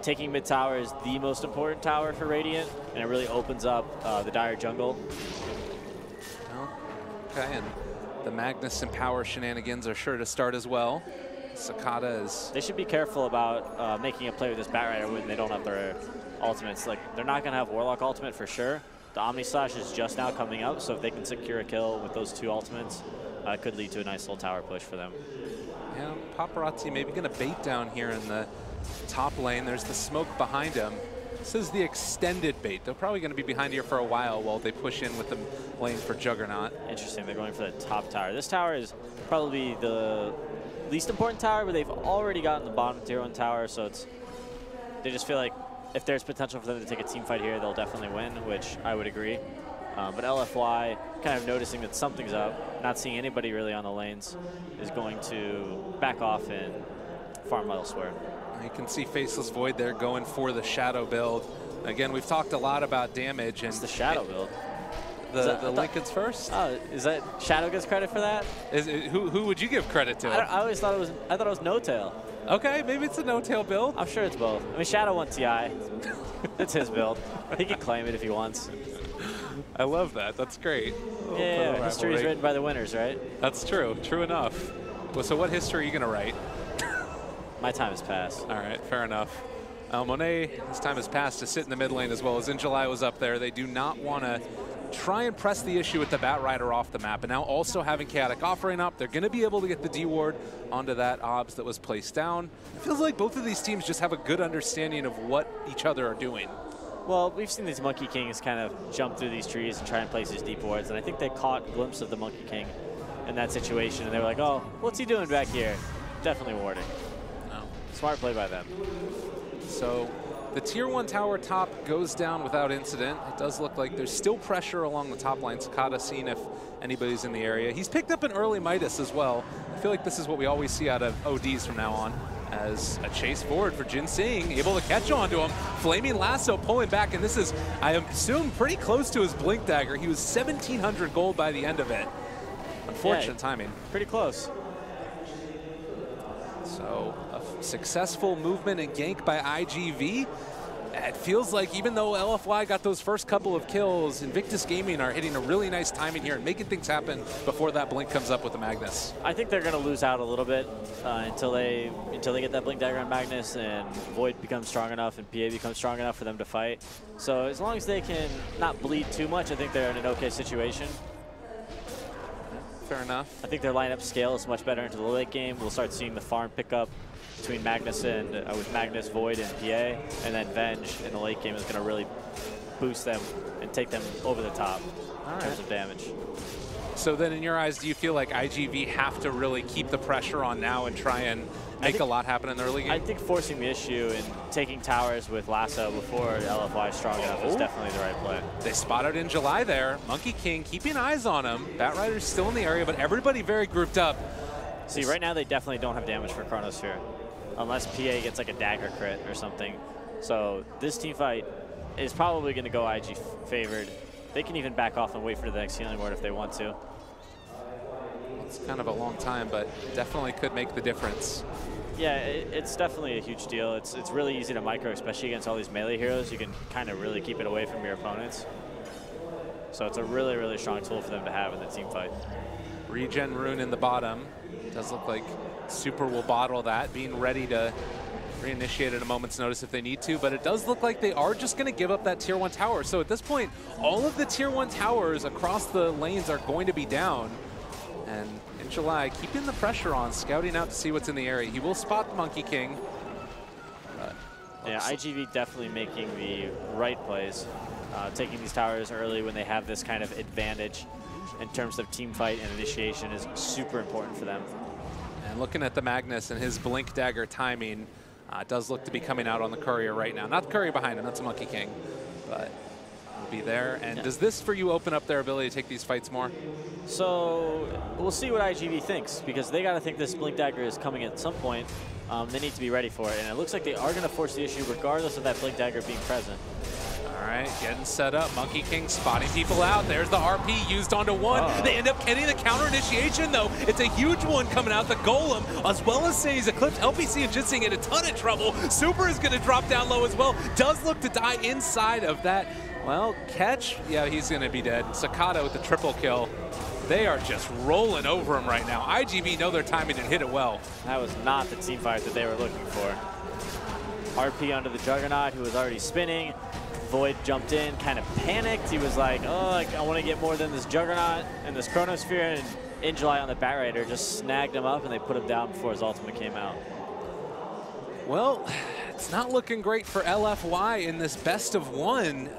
Taking mid tower is the most important tower for Radiant, and it really opens up the Dire jungle. Well, okay, and The Magnus and power shenanigans are sure to start as well. Sakata is... They should be careful about making a play with this Batrider when they don't have their ultimates. Like, they're not going to have Warlock ultimate for sure. The Omni Slash is just now coming out, so if they can secure a kill with those 2 ultimates, it could lead to a nice little tower push for them. Yeah, Paparazzi maybe going to bait down here in the top lane. There's the smoke behind him. This is the extended bait. They're probably going to be behind here for a while they push in with the lane for Juggernaut. Interesting, they're going for the top tower. This tower is probably the least important tower, but they've already gotten the bottom tier 1 tower, so they just feel like if there's potential for them to take a team fight here, they'll definitely win, which I would agree. But LFY, kind of noticing that something's up, not seeing anybody really on the lanes, is going to back off and farm elsewhere. You can see Faceless Void there going for the Shadow build. Again, we've talked a lot about damage. And it's the Shadow build. The Lincoln's first? Oh, is that Shadow gets credit for that? Who would you give credit to? I always thought it was No-Tail. Okay, maybe it's a No-Tail build. I'm sure it's both. I mean, Shadow won TI. It's his build. He can claim it if he wants. I love that. That's great. Yeah, history is written by the winners, right? That's true. True enough. Well, so what history are you going to write? My time has passed. All right, fair enough. Monet, his time has passed to sit in the mid lane as well as Injuly was up there. They do not want to try and press the issue with the Batrider off the map. And now also having Chaotic offering up, they're going to be able to get the D ward onto that OBS that was placed down. It feels like both of these teams just have a good understanding of what each other are doing. Well, we've seen these Monkey Kings kind of jump through these trees and try and place these deep wards, and I think they caught a glimpse of the Monkey King in that situation, and they were like, oh, what's he doing back here? Definitely warding. No. Smart play by them. So the tier 1 tower top goes down without incident. It does look like there's still pressure along the top line. Sakata seeing if anybody's in the area. He's picked up an early Midas as well. I feel like this is what we always see out of ODs from now on. As a chase forward for Ginseng, able to catch on to him. Flaming Lasso pulling back, and this is, I assume, pretty close to his Blink Dagger. He was 1,700 gold by the end of it. Unfortunate timing. Pretty close. So a successful movement and gank by IG.v. It feels like even though LFY got those first couple of kills, Invictus Gaming are hitting a really nice timing here and making things happen before that blink comes up with the Magnus. I think they're going to lose out a little bit until they get that blink dagger on Magnus and Void becomes strong enough and PA becomes strong enough for them to fight. So as long as they can not bleed too much, I think they're in an okay situation. Fair enough. I think their lineup scale is much better into the late game. We'll start seeing the farm pick up between Magnus and with Magnus, Void, and PA, and then Venge in the late game is going to really boost them and take them over the top in terms of damage. So then in your eyes, do you feel like IG.v have to really keep the pressure on now and try and make a lot happen in the early game? I think forcing the issue and taking towers with Lasso before LFY is strong enough is definitely the right play. They spotted in July there. Monkey King keeping eyes on him. Batrider's still in the area, but everybody very grouped up. See, right now they definitely don't have damage for Chronosphere. Unless PA gets like a dagger crit or something. So this team fight is probably going to go IG favored. They can even back off and wait for the next healing ward if they want to. It's kind of a long time, but definitely could make the difference. Yeah, it's definitely a huge deal. It's really easy to micro, especially against all these melee heroes. You can kind of really keep it away from your opponents. So it's a really, really strong tool for them to have in the team fight. Regen rune in the bottom. Does look like Super will bottle that, being ready to reinitiate at a moment's notice if they need to, but it does look like they are just going to give up that tier 1 tower. So at this point, all of the tier 1 towers across the lanes are going to be down. And in July, keeping the pressure on, scouting out to see what's in the area. He will spot the Monkey King. Yeah, IG.v definitely making the right plays, taking these towers early when they have this kind of advantage in terms of team fight and initiation is super important for them. And looking at the Magnus and his Blink Dagger timing, does look to be coming out on the Courier right now. Not the Courier behind him, that's a Monkey King, but will be there. And does this for you open up their ability to take these fights more? So we'll see what IG.v thinks, because they got to think this Blink Dagger is coming at some point. They need to be ready for it, and it looks like they are going to force the issue regardless of that Blink Dagger being present. All right, getting set up. Monkey King spotting people out. There's the RP used onto one. They end up getting the counter initiation, though. It's a huge one coming out. The Golem, as well as Say's Eclipse. LPC and Ginseng in a ton of trouble. Super is going to drop down low as well. Does look to die inside of that. Well, catch. Yeah, he's going to be dead. Sakata with the triple kill. They are just rolling over him right now. IG.v know their timing and hit it well. That was not the team fight that they were looking for. RP onto the Juggernaut, who was already spinning. Void jumped in, kind of panicked. He was like, oh, I want to get more than this Juggernaut and this Chronosphere, and Injuly on the Batrider just snagged him up, and they put him down before his ultimate came out. Well, it's not looking great for LFY in this best of one.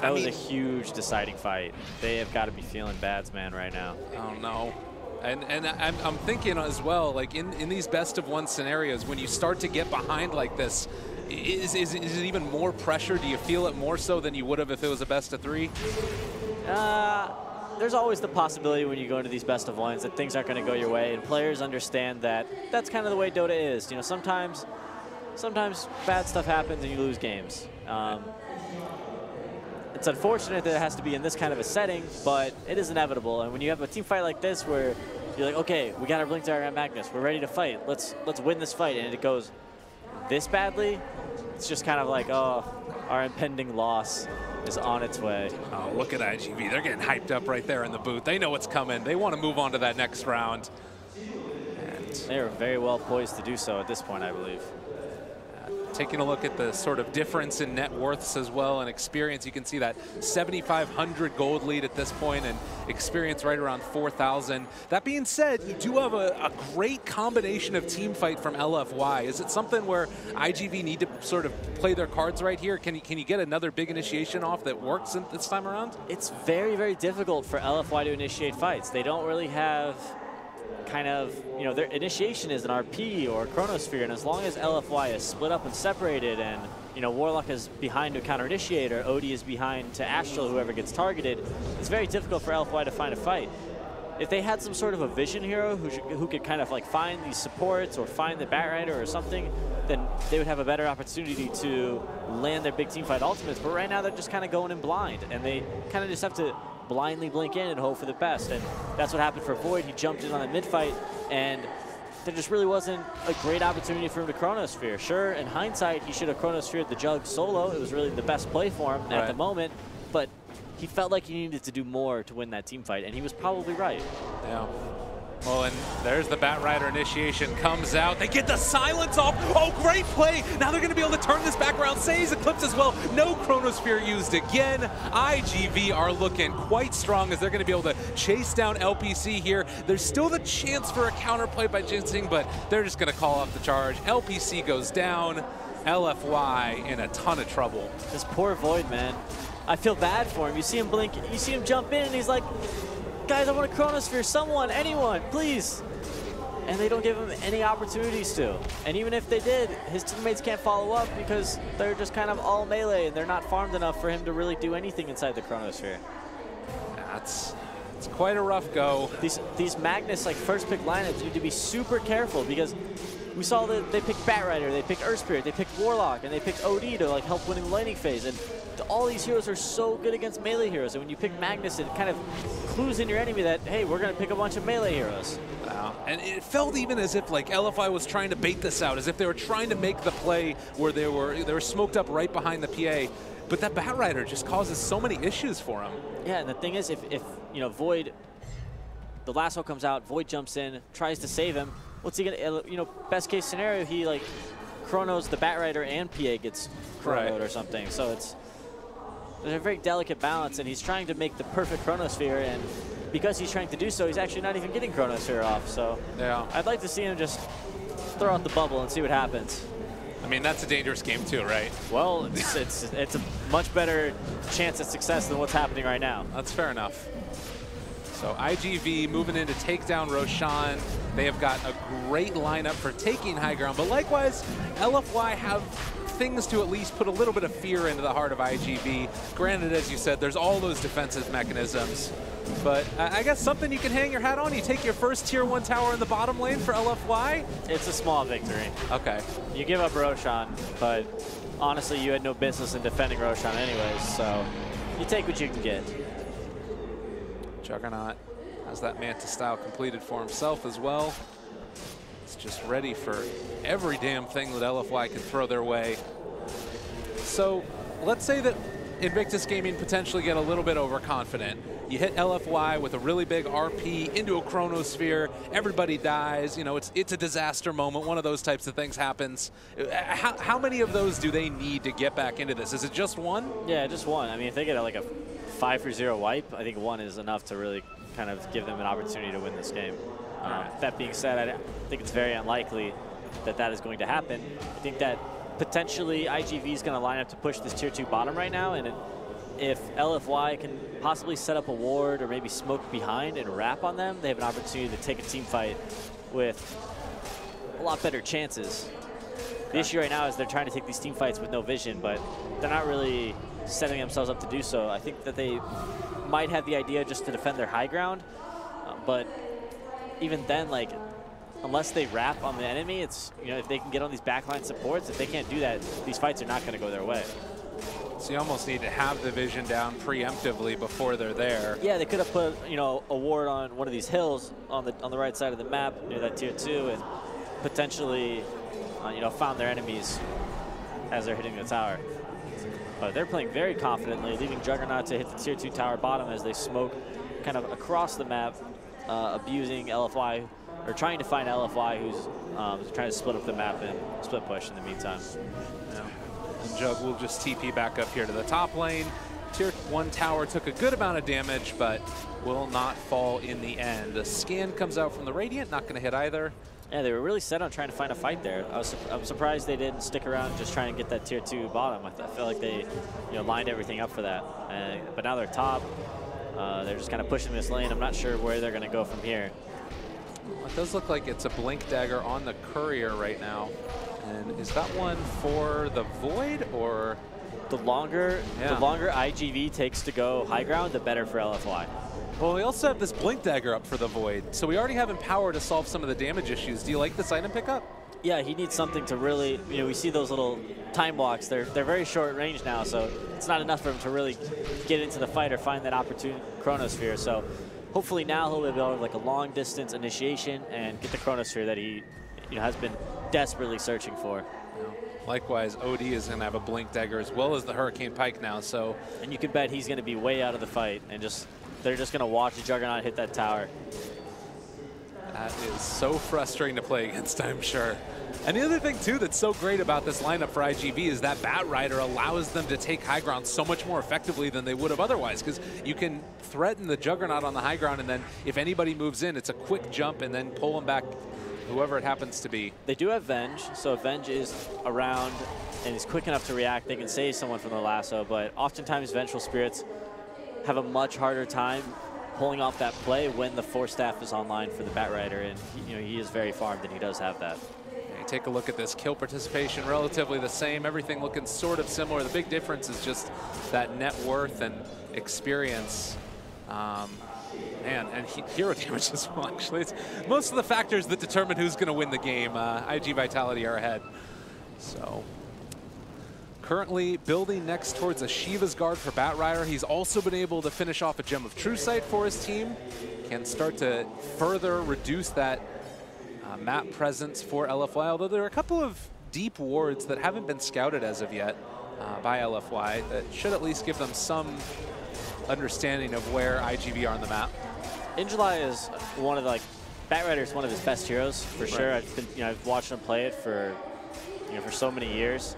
That was a huge deciding fight. They have got to be feeling bads, man, right now. Oh, no. And I'm thinking as well, like in these best of one scenarios, when you start to get behind like this, is it even more pressure? Do you feel it more so than you would have if it was a best of three? There's always the possibility when you go into these best of ones that things aren't going to go your way, and players understand that that's kind of the way Dota is. You know, sometimes bad stuff happens and you lose games. It's unfortunate that it has to be in this kind of a setting, but it is inevitable. And when you have a team fight like this where you're like, okay, we got our Blink Dagger at Magnus, we're ready to fight, let's win this fight, and it goes this badly, it's just kind of like, oh, our impending loss is on its way. Oh, look at IG.v. They're getting hyped up right there in the booth. They know what's coming. They want to move on to that next round. And they are very well poised to do so at this point, I believe. Taking a look at the sort of difference in net worths as well and experience, you can see that 7,500 gold lead at this point and experience right around 4,000. That being said, you do have a great combination of team fight from LFY. Is it something where IG.v need to sort of play their cards right here? Can you get another big initiation off that works this time around? It's very, very difficult for LFY to initiate fights. They don't really have kind of, you know, their initiation is an RP or a Chronosphere, and as long as LFY is split up and separated, and, you know, Warlock is behind to counter initiate, or Odie is behind to Astral, whoever gets targeted, it's very difficult for LFY to find a fight. If they had some sort of a vision hero who could kind of like find these supports or find the Batrider or something, then they would have a better opportunity to land their big team fight ultimates. But right now they're just kind of going in blind, and they kind of just have to blindly blink in and hope for the best. And that's what happened for Void. He jumped in on the mid-fight, and there just really wasn't a great opportunity for him to Chronosphere. Sure, in hindsight, he should have Chronosphered the Jug solo. It was really the best play for him at the moment, but he felt like he needed to do more to win that team fight, and he was probably right. Yeah. Well, and there's the Batrider initiation comes out. They get the silence off. Oh, great play. Now they're going to be able to turn this back around. Say's Eclipse as well. No Chronosphere used again. IG.v are looking quite strong as they're going to be able to chase down LPC here. There's still the chance for a counterplay by Ginseng, but they're just going to call off the charge. LPC goes down. LFY in a ton of trouble. This poor Void, man. I feel bad for him. You see him blink, you see him jump in, and he's like, guys, I want a Chronosphere, someone, anyone, please. And they don't give him any opportunities to. And even if they did, his teammates can't follow up because they're just kind of all melee, and they're not farmed enough for him to really do anything inside the Chronosphere. It's quite a rough go. These Magnus like first pick lineups need to be super careful, because we saw that they picked Batrider, they picked Earth Spirit, they picked Warlock, and they picked OD to like help winning the laning phase. And all these heroes are so good against melee heroes, and when you pick Magnus, it kind of clues in your enemy that, hey, we're going to pick a bunch of melee heroes. And it felt even as if like LFI was trying to bait this out, as if they were trying to make the play where they were smoked up right behind the PA. But that Batrider just causes so many issues for him. Yeah, and the thing is, if you know, Void, the lasso comes out, Void jumps in, tries to save him. What's he gonna? You know, best case scenario, he like chronos the Batrider and PA gets chronoed or something. So there's a very delicate balance, and he's trying to make the perfect Chronosphere, and because he's trying to do so, he's actually not even getting Chronosphere off. So yeah, I'd like to see him just throw out the bubble and see what happens. I mean, that's a dangerous game too, right? Well, it's a much better chance at success than what's happening right now. That's fair enough. So IG.v moving in to take down Roshan. They have got a great lineup for taking high ground, but likewise, LFY have things to at least put a little bit of fear into the heart of IG.v. Granted, as you said, there's all those defensive mechanisms, but I guess something you can hang your hat on. You take your first tier 1 tower in the bottom lane for LFY. It's a small victory. Okay. You give up Roshan, but honestly, you had no business in defending Roshan anyways, so you take what you can get. Juggernaut has that Manta style completed for himself as well. It's just ready for every damn thing that LFY can throw their way. So let's say that Invictus Gaming potentially get a little bit overconfident. you hit LFY with a really big RP into a chronosphere, everybody dies, you know, it's a disaster moment, one of those types of things happens. How many of those do they need to get back into this? Is it just one? Yeah, just one. I mean, if they get like a 5-0 wipe, I think one is enough to really kind of give them an opportunity to win this game. That being said, I think it's very unlikely that that is going to happen. I think that potentially IG.v is going to line up to push this tier 2 bottom right now, and if LFY can possibly set up a ward or maybe smoke behind and wrap on them, they have an opportunity to take a team fight with a lot better chances. The issue right now is they're trying to take these team fights with no vision, but they're not really setting themselves up to do so. I think that they might have the idea just to defend their high ground, but even then, like, unless they wrap on the enemy, it's, you know, if they can get on these backline supports, if they can't do that, these fights are not going to go their way. So you almost need to have the vision down preemptively before they're there. Yeah, they could have put, you know, a ward on one of these hills on the right side of the map near that tier 2 and potentially, you know, found their enemies as they're hitting the tower. But they're playing very confidently, leaving Juggernaut to hit the tier 2 tower bottom as they smoke kind of across the map, abusing LFY, or trying to find LFY, who's trying to split up the map and split push in the meantime. Yeah. And Jug will just TP back up here to the top lane. Tier 1 tower took a good amount of damage, but will not fall in the end. A scan comes out from the Radiant, not going to hit either. Yeah, they were really set on trying to find a fight there. I'm surprised they didn't stick around just trying to get that tier 2 bottom. I feel like they, you know, lined everything up for that. But now they're top. They're just kind of pushing this lane. I'm not sure where they're going to go from here. Well, it does look like it's a Blink Dagger on the Courier right now. And is that one for the Void, or? The longer IG.v takes to go high ground, the better for LFY. Well, we also have this Blink Dagger up for the Void, so we already have Empower to solve some of the damage issues. Do you like this item pickup? Yeah, he needs something to really, you know, we see those little time blocks. They're very short range now, so it's not enough for him to really get into the fight or find that opportune chronosphere. So hopefully now he'll be able to like a long distance initiation and get the chronosphere that he, you know, has been desperately searching for. Likewise, OD is going to have a Blink Dagger as well as the Hurricane Pike now. So, and you can bet he's going to be way out of the fight and they're just going to watch the Juggernaut hit that tower. That is so frustrating to play against, I'm sure. And the other thing, too, that's so great about this lineup for IG.v is that Bat Rider allows them to take high ground so much more effectively than they would have otherwise, because you can threaten the Juggernaut on the high ground, and then if anybody moves in, it's a quick jump and then pull them back, whoever it happens to be. They do have Venge, so if Venge is around and is quick enough to react, they can save someone from the lasso, but oftentimes Vengeful Spirits have a much harder time pulling off that play when the Force Staff is online for the Bat Rider, and you know, he is very farmed and he does have that. You take a look at this kill participation, relatively the same, everything looking sort of similar. The big difference is just that net worth and experience. And hero damage as well, actually. It's most of the factors that determine who's going to win the game. IG Vitality are ahead. So, currently building next towards a Shiva's Guard for Bat Rider. He's also been able to finish off a Gem of True Sight for his team. Can start to further reduce that map presence for LFY, although there are a couple of deep wards that haven't been scouted as of yet by LFY that should at least give them some understanding of where IG.v are on the map. Injuly is one of the, like, Bat Rider is one of his best heroes for sure. I've watched him play it for, for so many years.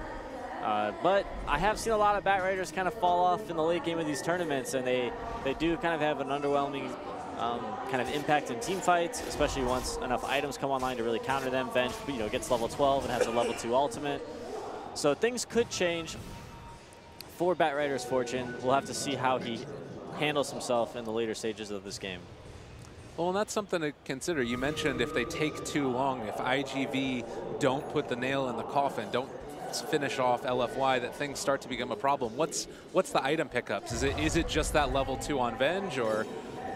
But I have seen a lot of Bat Riders kind of fall off in the late game of these tournaments, and they do kind of have an underwhelming kind of impact in team fights, especially once enough items come online to really counter them. Venge, gets level 12 and has a level 2 ultimate. So things could change for Bat Rider's fortune. We'll have to see how he handles himself in the later stages of this game. Well, and that's something to consider. You mentioned if they take too long, if IG.v don't put the nail in the coffin, don't finish off LFY, that things start to become a problem. What's the item pickups? Is it just that level 2 on Venge, or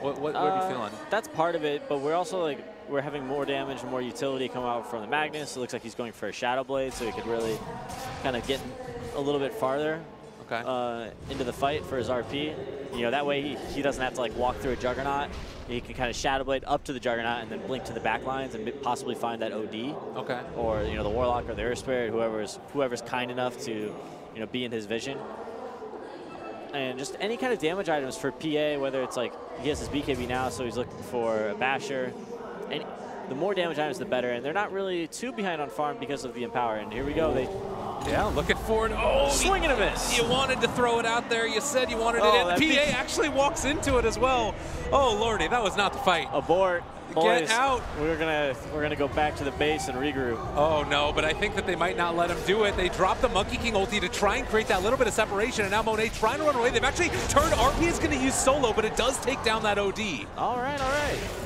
what are you feeling? That's part of it, but we're also we're having more damage and more utility come out from the Magnus. It looks like he's going for a Shadow Blade, so he could really kind of get a little bit farther into the fight for his RP. That way he doesn't have to walk through a Juggernaut. He can kind of Shadow Blade up to the Juggernaut and then blink to the back lines and possibly find that OD. Okay. Or the Warlock or the Earth Spirit, whoever's kind enough to be in his vision. and just any kind of damage items for PA, whether it's like he has his BKB now, so he's looking for a basher. And the more damage items, the better. And they're not really too behind on farm because of the Empower. And here we go. Yeah, looking forward. Oh, swing and a miss. You wanted to throw it out there. You said you wanted it in. PA actually walks into it as well. Oh, Lordy, that was not the fight. Abort. Boys, get out. We're gonna go back to the base and regroup. Oh no, but I think that they might not let him do it. They dropped the Monkey King ulti to try and create that little bit of separation, and now Monet trying to run away. They've actually turned. RP is going to use solo, but it does take down that OD. All right.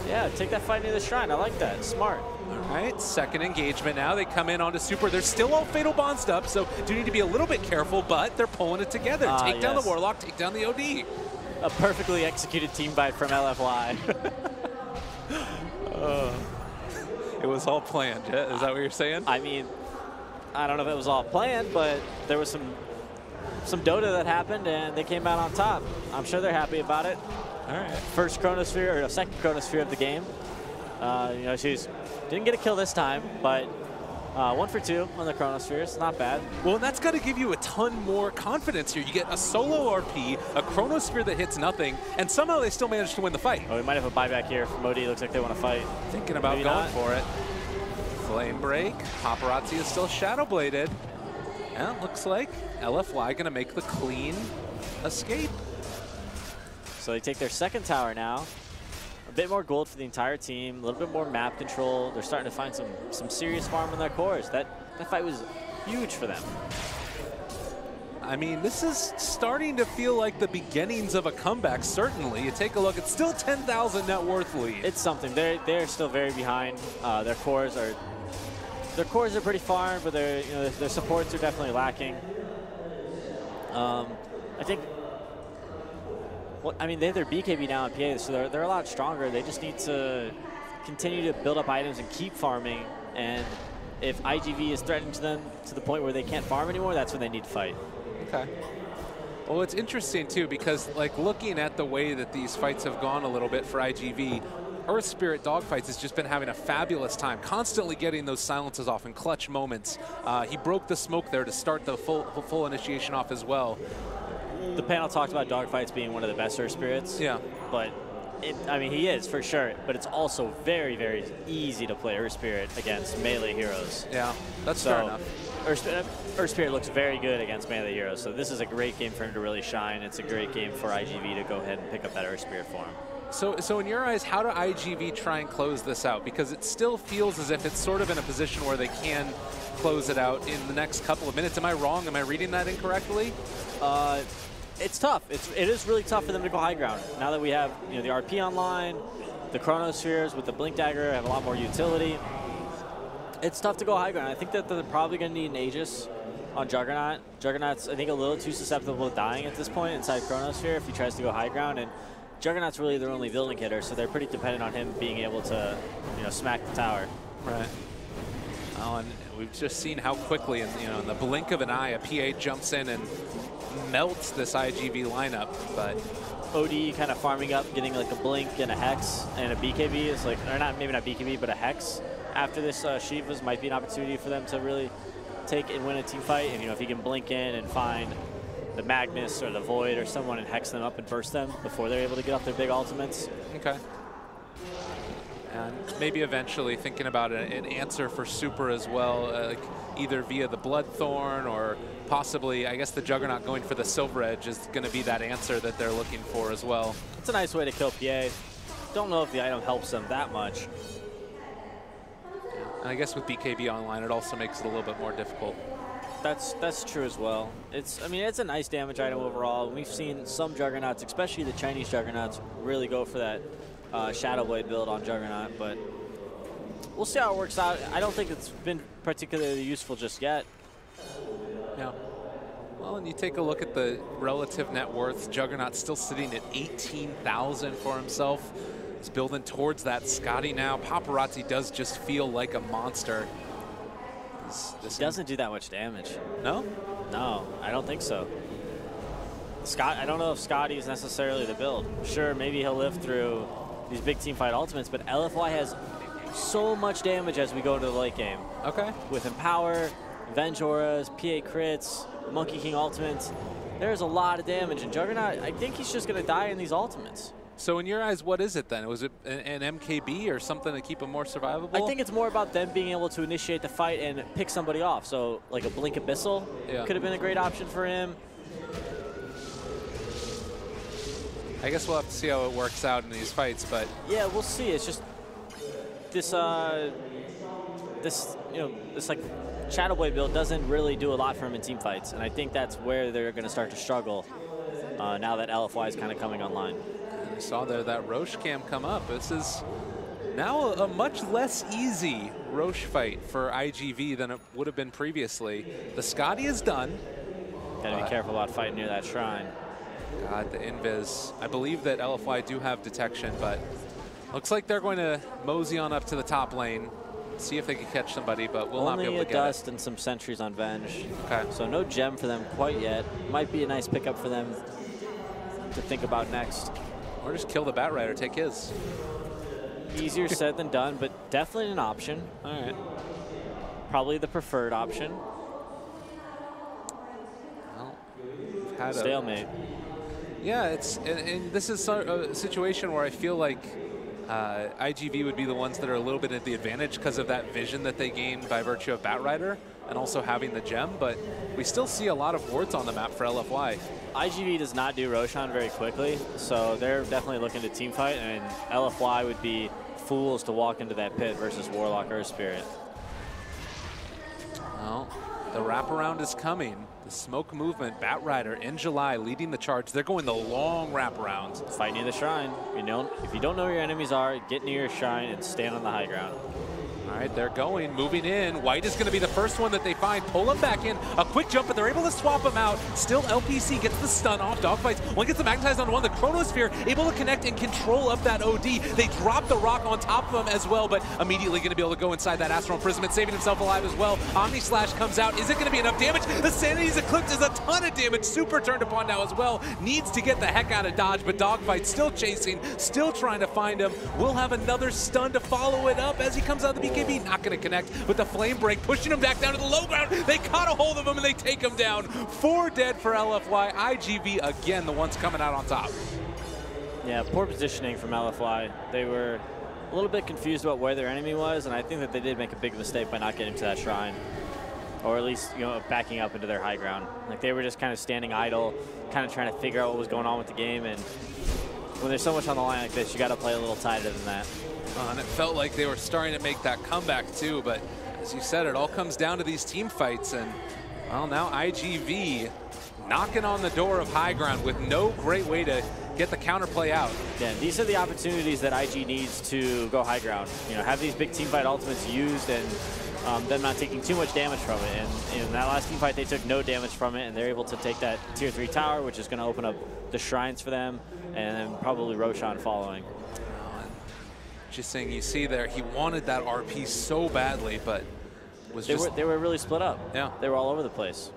Yeah, take that fight near the shrine. I like that. Smart. All right, second engagement now. They come in onto Super. They're still all Fatal Bounced up, so do need to be a little bit careful, but they're pulling it together. Take down the Warlock, take down the OD. A perfectly executed team fight from LFY. It was all planned, Jet. Is that what you're saying? I mean, I don't know if it was all planned, but there was some Dota that happened, and they came out on top. I'm sure they're happy about it. All right. First Chronosphere, or second Chronosphere of the game. You know, she didn't get a kill this time, but 1 for 2 on the Chronospheres, not bad. Well, that's got to give you a ton more confidence here. You get a solo RP, a Chronosphere that hits nothing, and somehow they still manage to win the fight. Oh, we might have a buyback here from OD. Looks like they want to fight. Thinking about Maybe going not. for it. Flame break. Paparazzi is still shadow bladed. And it looks like LFY going to make the clean escape. So they take their second tower now. A bit more gold for the entire team, a little bit more map control. They're starting to find some serious farm in their cores. That fight was huge for them. I mean, this is starting to feel like the beginnings of a comeback, certainly. You take a look, it's still 10,000 net worth lead. It's something. They're still very behind. Their cores are pretty farmed, but their supports are definitely lacking. I think. Well, I mean, they have their BKB now in PA, so they're a lot stronger. They just need to continue to build up items and keep farming. And if IG.v is threatening to them to the point where they can't farm anymore, that's when they need to fight. Okay. Well, it's interesting, too, because, like, looking at the way that these fights have gone a little bit for IG.v, Earth Spirit Dogfights has just been having a fabulous time, constantly getting those silences off in clutch moments. He broke the smoke there to start the full initiation off as well. The panel talked about Dogfights being one of the best Earth Spirits. Yeah. But, I mean, he is, for sure. But it's also very, very easy to play Earth Spirit against melee heroes. Yeah, that's fair enough. Earth Spirit looks very good against melee heroes, so this is a great game for him to really shine. It's a great game for IG.v to go ahead and pick up that Earth Spirit for him. So in your eyes, how do IG.v try and close this out? Because it still feels as if it's sort of in a position where they can close it out in the next couple of minutes. Am I wrong? Am I reading that incorrectly? It's tough. It is really tough for them to go high ground. Now that we have the RP online, the Chronospheres with the Blink Dagger have a lot more utility. It's tough to go high ground. I think that they're probably going to need an Aegis on Juggernaut. Juggernaut's, I think, a little too susceptible to dying at this point inside Chronosphere if he tries to go high ground. And Juggernaut's really their only building hitter, so they're pretty dependent on him being able to, smack the tower. Right. Oh, and we've just seen how quickly, in the blink of an eye, a PA jumps in and melts this IG.v lineup. But OD kind of farming up, getting like a blink and a hex and a BKB is like, or not, maybe not BKB, but a hex. After this Shivas might be an opportunity for them to really take and win a team fight. And if he can blink in and find the Magnus or the Void or someone and hex them up and burst them before they're able to get off their big ultimates. Okay. And maybe eventually thinking about an answer for Super as well, like either via the Bloodthorn or possibly, I guess the Juggernaut going for the Silver Edge is going to be that answer that they're looking for as well. It's a nice way to kill PA. Don't know if the item helps them that much. And I guess with BKB online, it also makes it a little bit more difficult. That's true as well. It's a nice damage item overall. We've seen some Juggernauts, especially the Chinese Juggernauts, really go for that Shadow Blade build on Juggernaut, but we'll see how it works out. I don't think it's been particularly useful just yet. Yeah. Well, and you take a look at the relative net worth. Juggernaut's still sitting at 18,000 for himself. He's building towards that. Scotty now. Paparazzi does just feel like a monster. He doesn't do that much damage. No? No, I don't think so. I don't know if Scotty is necessarily the build. Sure, maybe he'll live through these big team fight ultimates, but LFY has so much damage as we go into the late game. Okay. With Empower, Venge Auras, PA crits, Monkey King ultimates. there's a lot of damage. And Juggernaut, I think he's just going to die in these ultimates. So in your eyes, what is it then? Was it an MKB or something to keep him more survivable? I think it's more about them being able to initiate the fight and pick somebody off. So like a Blink Abyssal could have been a great option for him. I guess we'll have to see how it works out in these fights, but yeah, we'll see. It's just this this like Shadow Boy build doesn't really do a lot for him in team fights, and I think that's where they're going to start to struggle now that LFY is kind of coming online. I saw there that Roche cam come up. This is now a much less easy Roche fight for IG.v than it would have been previously. The Scotty is done. Gotta be careful about fighting near that shrine. God, the invis. I believe that LFY do have detection, but looks like they're going to mosey on up to the top lane, see if they can catch somebody, but we'll not be able to get it. Only a dust and some sentries on Venge. Okay. So no gem for them quite yet. Might be a nice pickup for them to think about next. Or just kill the Bat Rider, take his. Easier said than done, but definitely an option. All right. Probably the preferred option. Well, we've had stalemate. Yeah, and this is a situation where I feel like IG.v would be the ones that are a little bit at the advantage because of that vision that they gained by virtue of Bat Rider and also having the gem, but we still see a lot of wards on the map for LFY. IG.v does not do Roshan very quickly, so they're definitely looking to team fight, and LFY would be fools to walk into that pit versus Warlock or Spirit. Well, the wraparound is coming. The smoke movement, Bat Rider in July leading the charge. They're going the long wraparound. Fight near the shrine. If you don't know where your enemies are, get near your shrine and stand on the high ground. All right, they're going, moving in. White is going to be the first one that they find. Pull him back in. A quick jump, but they're able to swap him out. Still, LPC gets the stun off. Dogfights. One gets the magnetized on one. The Chronosphere able to connect and control up that OD. They drop the rock on top of him as well, but immediately going to be able to go inside that Astral Imprisonment, saving himself alive as well. Omni Slash comes out. Is it going to be enough damage? The Sanity's Eclipse is a ton of damage. Super turned upon now as well. Needs to get the heck out of dodge, but Dogfight still chasing, still trying to find him. We'll have another stun to follow it up as he comes out of the BKB. Not going to connect with the flame break, pushing him back down to the low ground. They caught a hold of him and they take him down. 4 dead for LFY. IG.v again, the ones coming out on top. Yeah, poor positioning from LFY. They were a little bit confused about where their enemy was, and I think that they did make a big mistake by not getting to that shrine, or at least backing up into their high ground. Like they were just kind of standing idle, kind of trying to figure out what was going on with the game. And when there's so much on the line like this, you got to play a little tighter than that. And it felt like they were starting to make that comeback too, but as you said, it all comes down to these team fights, and well, now IG.v knocking on the door of high ground with no great way to get the counterplay out. Yeah, these are the opportunities that IG needs to go high ground. Have these big team fight ultimates used and them not taking too much damage from it. And in that last team fight, they took no damage from it, and they're able to take that tier 3 tower, which is going to open up the shrines for them, and then probably Roshan following. Just saying, you see there, he wanted that RP so badly, but they were really split up. Yeah, they were all over the place.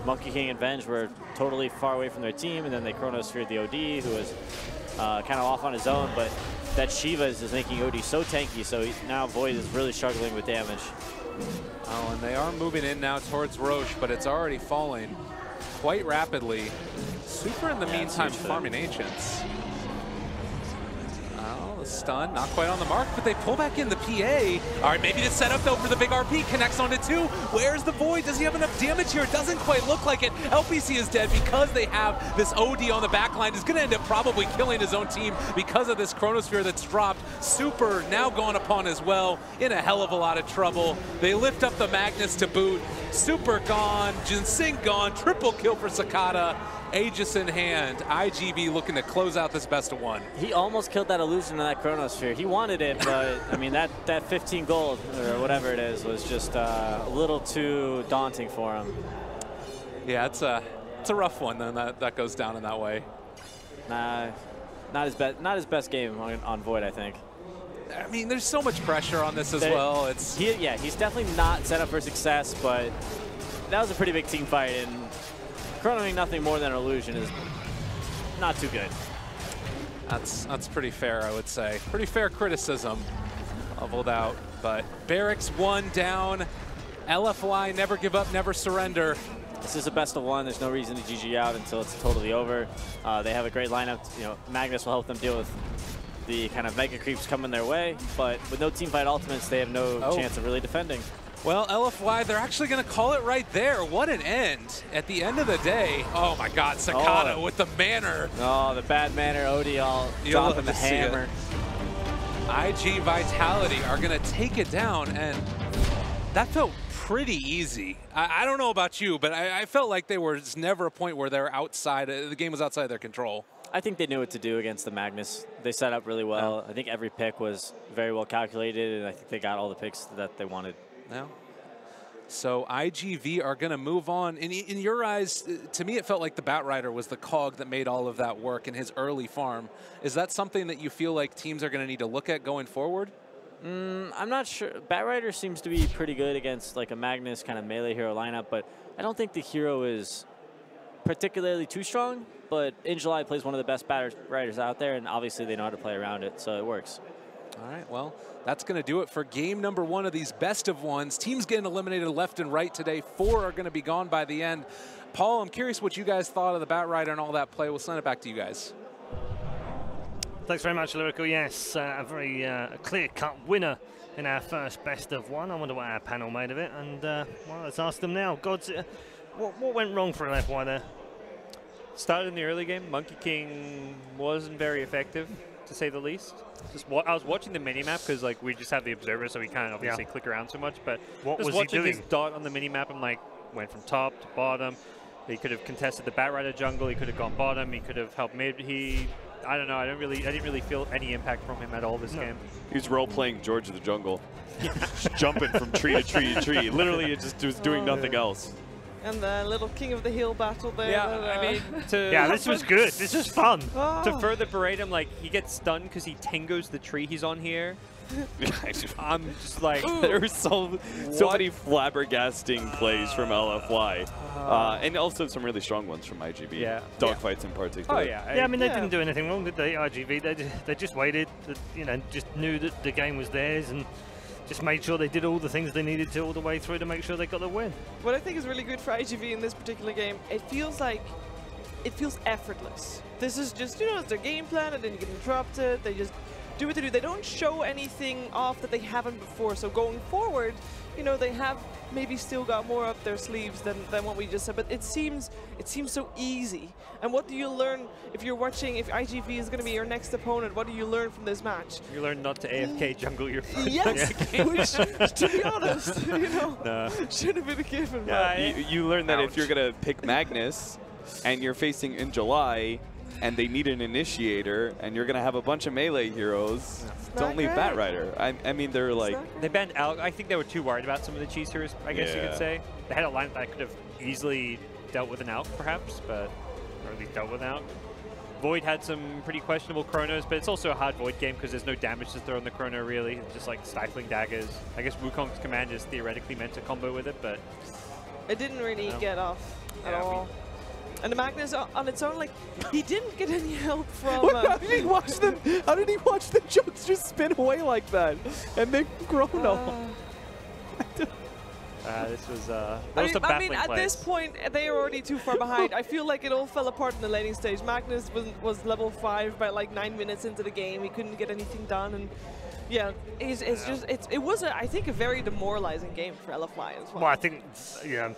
Monkey King and Venge were totally far away from their team, and then they Chronosphered the OD, who was kind of off on his own, but that Shiva is making OD so tanky, so now Void is really struggling with damage. Oh, and they are moving in now towards Roche, but it's already falling quite rapidly. Super in the meantime farming Ancients. The stun, not quite on the mark, but they pull back in the PA. All right, maybe the setup though for the big RP, connects onto 2. Where's the Void? Does he have enough damage here? It doesn't quite look like it. LPC is dead because they have this OD on the back line. Is gonna end up probably killing his own team because of this Chronosphere that's dropped. Super now gone upon as well, in a hell of a lot of trouble. They lift up the Magnus to boot. Super gone, Ginseng gone, triple kill for Sakata. Aegis in hand, IG.v looking to close out this best of 1. He almost killed that illusion in that Chronosphere. He wanted it, but I mean that 15 gold or whatever it is was just a little too daunting for him. Yeah, it's a rough one then that goes down in that way. Nah, not his best game on Void, I think. I mean, there's so much pressure on this as well. He's definitely not set up for success, but that was a pretty big team fight, and chronoing nothing more than an illusion is not too good. That's pretty fair, I would say. Pretty fair criticism, leveled out. But Barracks 1 down. LFY never give up, never surrender. This is a best of one. There's no reason to GG out until it's totally over. They have a great lineup. You know, Magnus will help them deal with the kind of mega creeps coming their way, but with no teamfight ultimates, they have no chance of really defending. Well, LFY, they're actually going to call it right there. What an end. At the end of the day, oh my God, Sakata with the manner. Oh, the bad manner, Odial dropping the hammer. IG Vitality are going to take it down, and that felt pretty easy. I don't know about you, but I felt like there was never a point where they were outside, the game was outside their control. I think they knew what to do against the Magnus. They set up really well. I think every pick was very well calculated, and I think they got all the picks that they wanted. Yeah. So IG.v are going to move on. In your eyes, to me, it felt like the Batrider was the cog that made all of that work in his early farm. Is that something that you feel like teams are going to need to look at going forward? I'm not sure. Batrider seems to be pretty good against like a Magnus kind of melee hero lineup, but I don't think the hero is particularly too strong. But in July plays one of the best Batriders out there, and obviously they know how to play around it, so it works. All right, well, that's going to do it for game number 1 of these best of ones. Teams getting eliminated left and right today. 4 are going to be gone by the end. Paul, I'm curious what you guys thought of the Batrider and all that play. We'll send it back to you guys. Thanks very much, Lyrical. Yes, a very clear-cut winner in our first best of one. I wonder what our panel made of it. And, well, let's ask them now. Gods, what went wrong for LFY there? Started in the early game. Monkey King wasn't very effective, to say the least. I was watching the minimap because like we just have the observer, so we can't obviously click around so much. But what was watching he doing? his dot on the minimap, I'm like, went from top to bottom. He could have contested the Batrider jungle. He could have gone bottom. He could have helped mid. I don't know. I didn't really feel any impact from him at all this game. He was role-playing George of the Jungle, just jumping from tree to tree to tree. Literally, it just was doing nothing else. And the little King of the Hill battle there. Yeah, I mean, this was good. This was fun. To further berate him, like, he gets stunned because he tingos the tree he's on here. I'm just like... There were so many flabbergasting plays from LFY. And also some really strong ones from IG.v. Yeah. Dogfights in particular. Oh, yeah. Yeah, I mean, they didn't do anything wrong, did they, IG.v? They just waited, you know, just knew that the game was theirs and just made sure they did all the things they needed to all the way through to make sure they got the win. What I think is really good for IG.v in this particular game, it feels effortless. This is just, you know, it's their game plan and then you get interrupted. They just do what they do. They don't show anything off that they haven't before. So going forward, you know, they have maybe still got more up their sleeves than what we just said, but it seems so easy. And what do you learn if you're watching, if IG.v is going to be your next opponent, what do you learn from this match? You learn not to AFK jungle your first Yes, which, to be honest, you know, should have been a given. Yeah, you learn that if you're going to pick Magnus and you're facing in July and they need an initiator and you're going to have a bunch of melee heroes, don't leave Batrider. I mean, they're like... They banned Alk. I think they were too worried about some of the cheese heroes, I guess you could say. They had a line that could have easily dealt with an Alk, perhaps, but... or at least dealt with an Alk. Void had some pretty questionable chronos, but it's also a hard Void game because there's no damage to throw on the chrono, really. It's just like stifling daggers. I guess Wukong's command is theoretically meant to combo with it, but... It didn't really get off at all. And the Magnus on its own, like, he didn't get any help from... How did he watch them? How did he watch the jokes just spin away like that? And then Chrono. This was I mean, at this point, they are already too far behind. I feel like it all fell apart in the laning stage. Magnus was level 5 by like 9 minutes into the game. He couldn't get anything done, and yeah, it was I think a very demoralizing game for LFY as well. Well, I think yeah.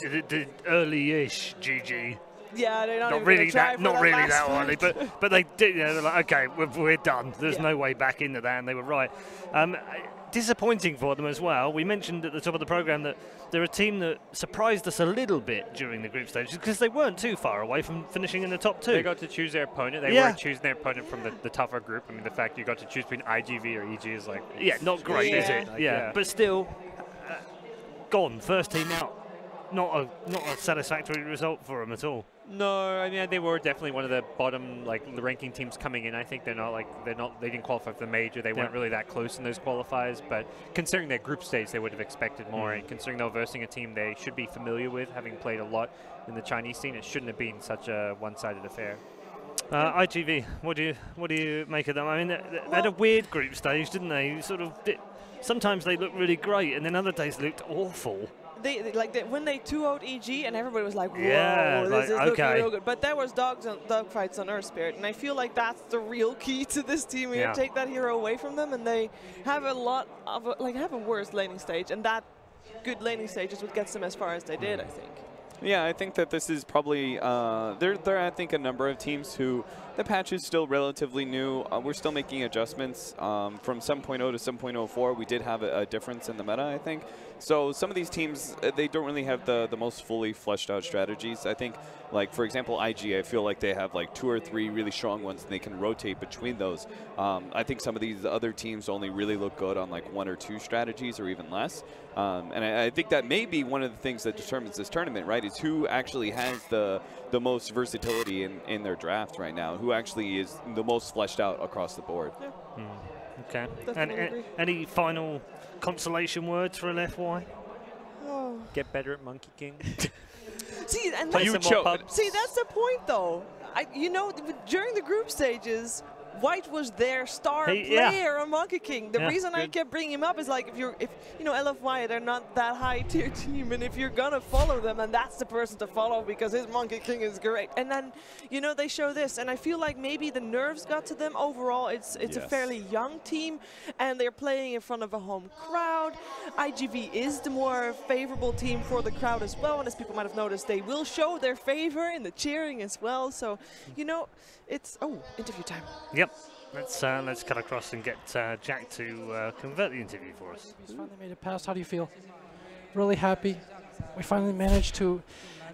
The early-ish GG. Yeah, they're not really that early, but they did. You know, they're like, okay, we're done. There's no way back into that, and they were right. Disappointing for them as well. We mentioned at the top of the program that they're a team that surprised us a little bit during the group stages because they weren't too far away from finishing in the top 2. They got to choose their opponent. They weren't choosing their opponent from the tougher group. I mean, the fact you got to choose between IG.v or EG is like... Yeah, not great, is it? Like, but still, gone. First team out. Not a satisfactory result for them at all. No, I mean they were definitely one of the bottom the ranking teams coming in. I think they didn't qualify for the major. They weren't really that close in those qualifiers. But considering their group stage, they would have expected more. And considering they were versing a team they should be familiar with, having played a lot in the Chinese scene, it shouldn't have been such a one-sided affair. IG.v, what do you make of them? I mean, they had a weird group stage, didn't they? Sometimes they looked really great, and then other days looked awful. when they 2-0'd EG, and everybody was like, whoa, Yeah, this is looking okay. real good. But there was dog fights on Earth Spirit, and I feel like that's the real key to this team here. Yeah. Take that hero away from them, and they have a lot of have a worse laning stage, and that good laning stage is what gets them as far as they did, I think. Yeah, I think that this is probably there are I think a number of teams who the patch is still relatively new. We're still making adjustments from 7.0 to 7.04. We did have a difference in the meta, I think. So some of these teams, they don't really have the most fully fleshed out strategies. I think, like for example, IG, I feel like they have like 2 or 3 really strong ones, and they can rotate between those. I think some of these other teams only really look good on like 1 or 2 strategies or even less. And I think that may be one of the things that determines this tournament, right? Is who actually has the most versatility in their draft right now, who actually is the most fleshed out across the board. Yeah. Okay. Definitely And agree. any final consolation words for LFY? Oh. Get better at Monkey King. See, and Play that's, some more pubs. see, that's the point, though. You know, during the group stages, White was their star player on Monkey King. The reason I kept bringing him up is like, if you know, LFY, they're not that high tier team, and if you're gonna follow them, and that's the person to follow because his Monkey King is great. And then, you know, they show this, and I feel like maybe the nerves got to them. Overall, it's a fairly young team, and they're playing in front of a home crowd. IG.v is the more favorable team for the crowd as well, and as people might have noticed, they will show their favor in the cheering as well. So, you know, it's interview time. Yep. Let's cut across and get Jack to convert the interview for us. We finally made it past. How do you feel? Really happy. We finally managed to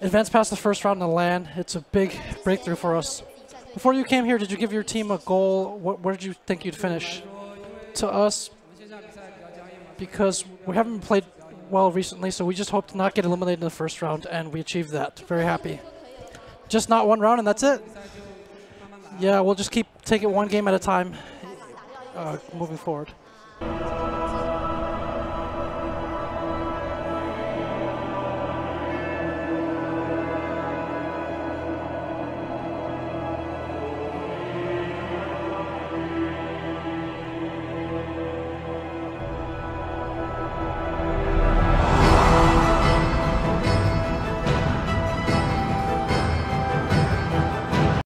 advance past the first round in the LAN. It's a big breakthrough for us. Before you came here, did you give your team a goal? Where did you think you'd finish? To us, because we haven't played well recently, so we just hope to not get eliminated in the first round, and we achieved that. Very happy. Just not one round, and that's it. Yeah, we'll just take it one game at a time moving forward.